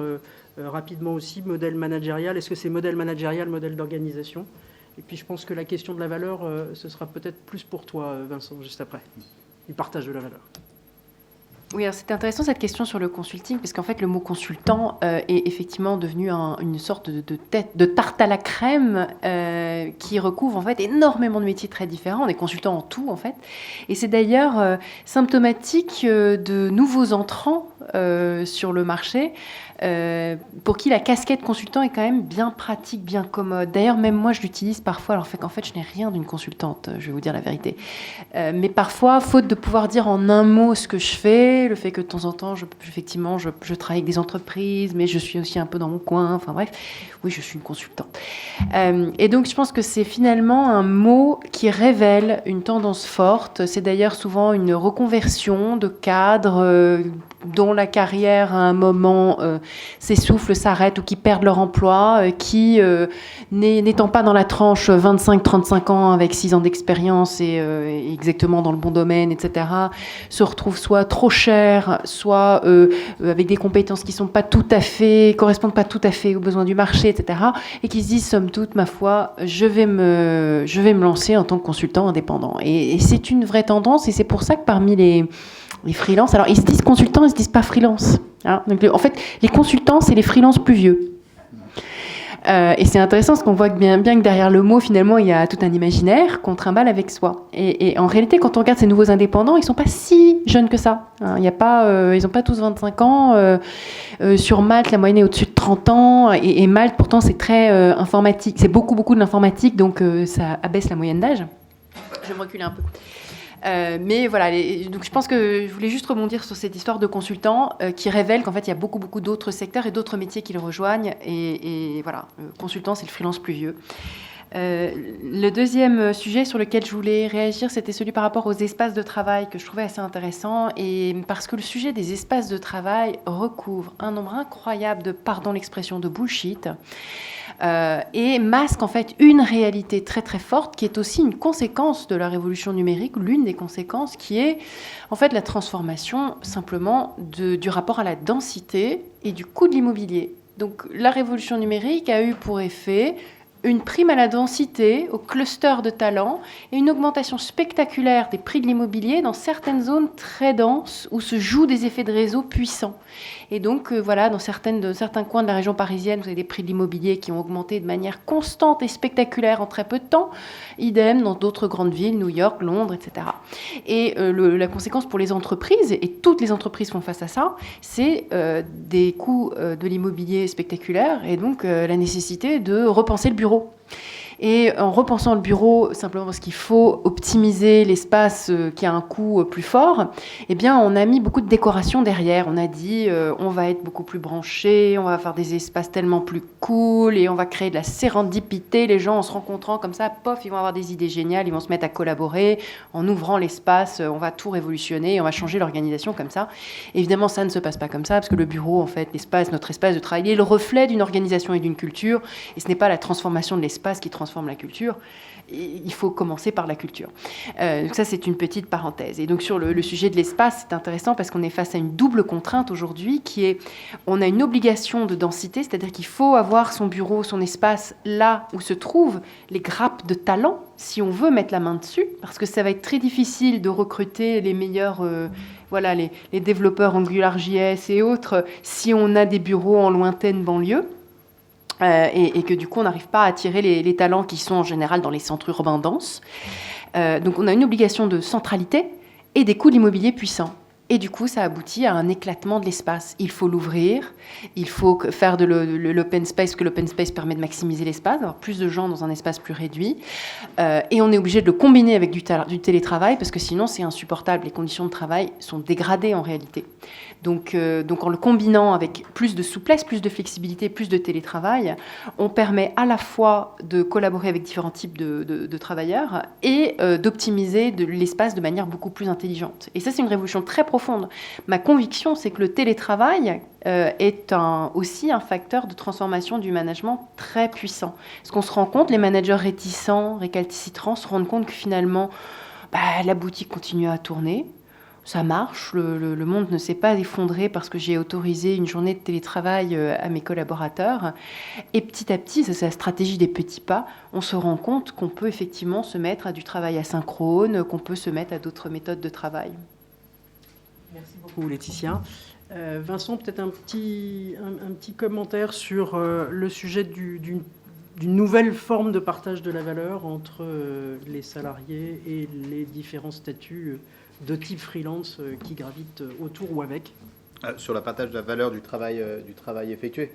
rapidement aussi, modèle managérial. Est-ce que c'est modèle managérial, modèle d'organisation? Et puis, je pense que la question de la valeur, ce sera peut-être plus pour toi, Vincent, juste après, du partage de la valeur. Oui, alors c'est intéressant cette question sur le consulting, parce qu'en fait, le mot consultant est effectivement devenu une sorte de tarte à la crème qui recouvre en fait énormément de métiers très différents. On est consultant en tout, en fait. Et c'est d'ailleurs symptomatique de nouveaux entrants sur le marché, pour qui la casquette consultant est quand même bien pratique, bien commode. D'ailleurs, même moi, je l'utilise parfois, alors qu'en fait, je n'ai rien d'une consultante, je vais vous dire la vérité. Mais parfois, faute de pouvoir dire en un mot ce que je fais, le fait que de temps en temps, effectivement, je travaille avec des entreprises, mais je suis aussi un peu dans mon coin, enfin bref, oui, je suis une consultante. Et donc, je pense que c'est finalement un mot qui révèle une tendance forte. C'est d'ailleurs souvent une reconversion de cadres dont la carrière, à un moment, s'essouffle, s'arrête, ou qui perdent leur emploi, qui, n'étant pas dans la tranche 25-35 ans, avec 6 ans d'expérience et exactement dans le bon domaine, etc., se retrouvent soit trop chers, soit avec des compétences qui correspondent pas tout à fait aux besoins du marché, etc., et qui se disent, somme toute, ma foi, je vais me lancer en tant que consultant indépendant. Et c'est une vraie tendance, et c'est pour ça que parmi les freelances, alors ils se disent consultants, ils se disent pas freelance. Hein. Donc, en fait, les consultants, c'est les freelances plus vieux. Et c'est intéressant parce qu'on voit que bien que derrière le mot, finalement, il y a tout un imaginaire qu'on trimballe avec soi. Et en réalité, quand on regarde ces nouveaux indépendants, ils ne sont pas si jeunes que ça. Hein. Ils n'ont pas tous 25 ans. Sur Malte, la moyenne est au-dessus de 30 ans. Et Malte, pourtant, c'est très informatique. C'est beaucoup de l'informatique, donc ça abaisse la moyenne d'âge. Je vais me reculer un peu. Mais voilà, donc je pense que je voulais juste rebondir sur cette histoire de consultants qui révèle qu'en fait, il y a beaucoup d'autres secteurs et d'autres métiers qui le rejoignent. Et voilà, le consultant, c'est le freelance plus vieux. Le deuxième sujet sur lequel je voulais réagir, c'était celui par rapport aux espaces de travail, que je trouvais assez intéressant, et parce que le sujet des espaces de travail recouvre un nombre incroyable de, pardon l'expression, de bullshit, et masque en fait une réalité très très forte qui est aussi une conséquence de la révolution numérique, l'une des conséquences qui est en fait la transformation simplement du rapport à la densité et du coût de l'immobilier. Donc la révolution numérique a eu pour effet une prime à la densité, au cluster de talents et une augmentation spectaculaire des prix de l'immobilier dans certaines zones très denses où se jouent des effets de réseau puissants. Et donc, voilà, dans certains coins de la région parisienne, vous avez des prix de l'immobilier qui ont augmenté de manière constante et spectaculaire en très peu de temps. Idem dans d'autres grandes villes, New York, Londres, etc. Et la conséquence pour les entreprises, et toutes les entreprises font face à ça, c'est des coûts de l'immobilier spectaculaires et donc la nécessité de repenser le bureau. Et en repensant le bureau, simplement parce qu'il faut optimiser l'espace qui a un coût plus fort, eh bien, on a mis beaucoup de décoration derrière. On a dit, on va être beaucoup plus branché, on va faire des espaces tellement plus cool et on va créer de la sérendipité. Les gens, en se rencontrant comme ça, pof, ils vont avoir des idées géniales, ils vont se mettre à collaborer. En ouvrant l'espace, on va tout révolutionner, on va changer l'organisation comme ça. Évidemment, ça ne se passe pas comme ça, parce que le bureau, en fait, notre espace de travail, est le reflet d'une organisation et d'une culture. Et ce n'est pas la transformation de l'espace qui transforme la culture, il faut commencer par la culture. Donc ça, c'est une petite parenthèse. Et donc sur le sujet de l'espace, c'est intéressant parce qu'on est face à une double contrainte aujourd'hui qui est, on a une obligation de densité, c'est-à-dire qu'il faut avoir son bureau, son espace là où se trouvent les grappes de talent si on veut mettre la main dessus, parce que ça va être très difficile de recruter les meilleurs les développeurs AngularJS et autres si on a des bureaux en lointaine banlieue. Et que du coup, on n'arrive pas à attirer les talents qui sont en général dans les centres urbains denses. Donc, on a une obligation de centralité et des coûts de l'immobilier puissants. Et du coup, ça aboutit à un éclatement de l'espace. Il faut l'ouvrir, il faut faire de l'open space, que l'open space permet de maximiser l'espace, d'avoir plus de gens dans un espace plus réduit. Et on est obligé de le combiner avec du télétravail, parce que sinon, c'est insupportable. Les conditions de travail sont dégradées en réalité. Donc en le combinant avec plus de souplesse, plus de flexibilité, plus de télétravail, on permet à la fois de collaborer avec différents types de travailleurs et d'optimiser l'espace de manière beaucoup plus intelligente. Et ça, c'est une révolution très profonde. Ma conviction, c'est que le télétravail est aussi un facteur de transformation du management très puissant. Parce qu'on se rend compte, les managers réticents, récalcitrants, se rendent compte que finalement, la boutique continue à tourner. Ça marche, le monde ne s'est pas effondré parce que j'ai autorisé une journée de télétravail à mes collaborateurs. Et petit à petit, c'est la stratégie des petits pas, on se rend compte qu'on peut effectivement se mettre à du travail asynchrone, qu'on peut se mettre à d'autres méthodes de travail. Merci beaucoup, Laetitia. Vincent, peut-être un petit commentaire sur le sujet d'une nouvelle forme de partage de la valeur entre les salariés et les différents statuts de type freelance qui gravitent autour ou avec. Sur le partage de la valeur du travail effectué.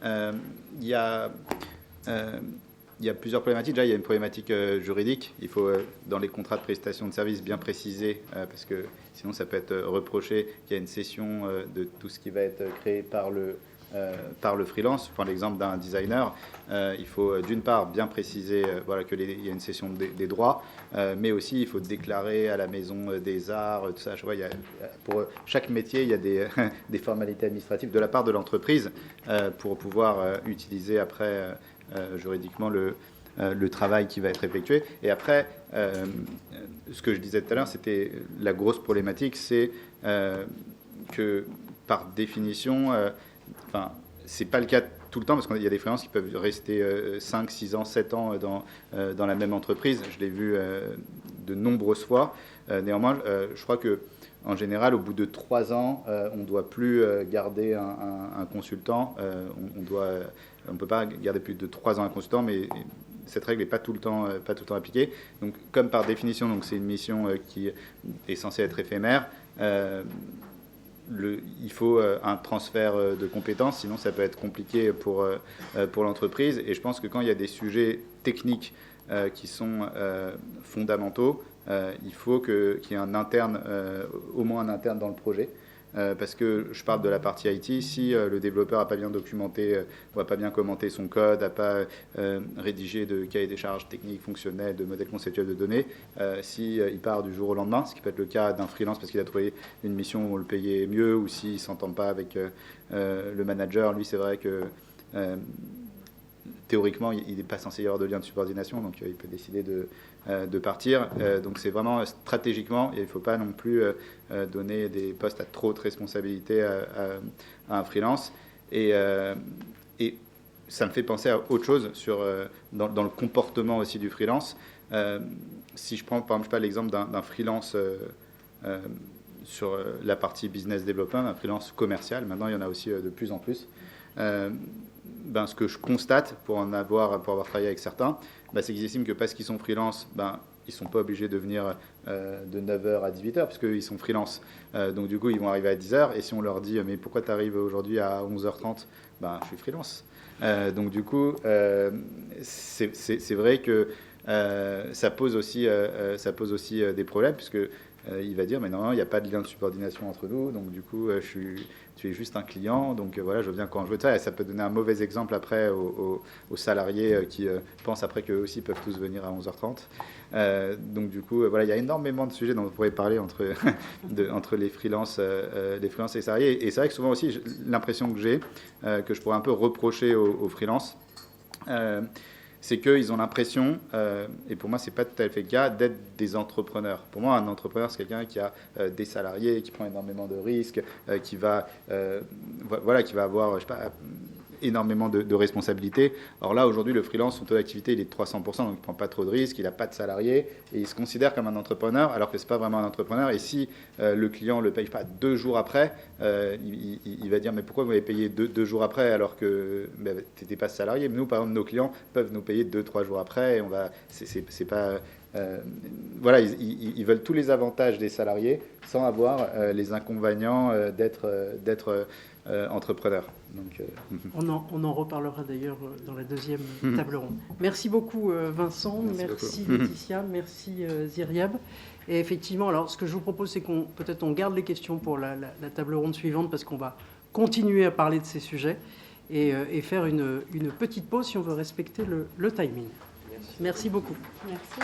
Il y a plusieurs problématiques. Déjà, il y a une problématique juridique. Il faut, dans les contrats de prestation de services, bien préciser, parce que sinon ça peut être reproché qu'il y a une cession de tout ce qui va être créé par le freelance. Je prends l'exemple d'un designer. Il faut d'une part bien préciser qu'il y a une cession des droits, mais aussi il faut déclarer à la maison des arts, tout ça. Je vois, pour chaque métier, il y a des formalités administratives de la part de l'entreprise pour pouvoir utiliser après juridiquement le travail qui va être effectué. Et après, ce que je disais tout à l'heure, c'était la grosse problématique, c'est que par définition, c'est pas le cas tout le temps, parce qu'il y a des freelances qui peuvent rester 5, 6 ans, 7 ans dans la même entreprise. Je l'ai vu de nombreuses fois. Néanmoins, je crois que en général, au bout de 3 ans, on ne doit plus garder un consultant. On ne peut pas garder plus de 3 ans un consultant, mais cette règle n'est pas tout le temps appliquée. Donc, comme par définition, donc c'est une mission qui est censée être éphémère. Il faut un transfert de compétences, sinon ça peut être compliqué pour l'entreprise. Et je pense que quand il y a des sujets techniques qui sont fondamentaux, il faut qu'il y ait un interne, au moins un interne dans le projet. Parce que je parle de la partie IT, si le développeur n'a pas bien documenté, ou n'a pas bien commenté son code, n'a pas rédigé de cahier des charges techniques, fonctionnels, de modèles conceptuels de données, il part du jour au lendemain, ce qui peut être le cas d'un freelance parce qu'il a trouvé une mission où on le payait mieux, ou s'il ne s'entend pas avec le manager, lui c'est vrai que théoriquement il n'est pas censé y avoir de lien de subordination, donc il peut décider de partir. Donc c'est vraiment stratégiquement, et il ne faut pas non plus donner des postes à trop de responsabilité à un freelance. Et ça me fait penser à autre chose dans le comportement aussi du freelance. Si je prends par exemple l'exemple d'un freelance sur la partie business development, un freelance commercial, maintenant il y en a aussi de plus en plus. Ce que je constate pour avoir travaillé avec certains, c'est qu'ils estiment que parce qu'ils sont freelance, ils ne sont pas obligés de venir de 9h à 18h, parce qu'ils sont freelance. Donc du coup, ils vont arriver à 10h, et si on leur dit « mais pourquoi tu arrives aujourd'hui à 11h30 ?» Je suis freelance. Donc du coup, c'est vrai que ça pose aussi des problèmes, puisque il va dire « mais non, il n'y a pas de lien de subordination entre nous, donc du coup, tu es juste un client, donc voilà, je viens quand je veux de ça. » Et ça peut donner un mauvais exemple après aux salariés qui pensent après qu'eux aussi peuvent tous venir à 11h30. Donc du coup, il y a énormément de sujets dont on pourrait parler entre les freelances et les salariés. Et c'est vrai que souvent aussi, l'impression que j'ai, que je pourrais un peu reprocher aux freelances, c'est qu'ils ont l'impression, et pour moi c'est pas tout à fait le cas, d'être des entrepreneurs. Pour moi, un entrepreneur, c'est quelqu'un qui a des salariés, qui prend énormément de risques, qui va avoir, je sais pas, énormément de responsabilités. Or là, aujourd'hui, le freelance, son taux d'activité, il est de 300%, donc il ne prend pas trop de risques, il n'a pas de salariés, et il se considère comme un entrepreneur, alors que ce n'est pas vraiment un entrepreneur. Et si le client ne le paye pas 2 jours après, il va dire « mais pourquoi vous m'avez payé 2 jours après alors que tu n'étais pas salarié ?» Nous, par exemple, nos clients peuvent nous payer 2-3 jours après, et c'est pas... ils veulent tous les avantages des salariés sans avoir les inconvénients d'être entrepreneur. Donc, on en reparlera d'ailleurs dans la deuxième table ronde. Merci beaucoup Vincent, merci Laetitia, merci Ziryab. Et effectivement, alors ce que je vous propose, c'est qu'on garde les questions pour la table ronde suivante, parce qu'on va continuer à parler de ces sujets et faire une petite pause si on veut respecter le timing. Merci beaucoup. Merci.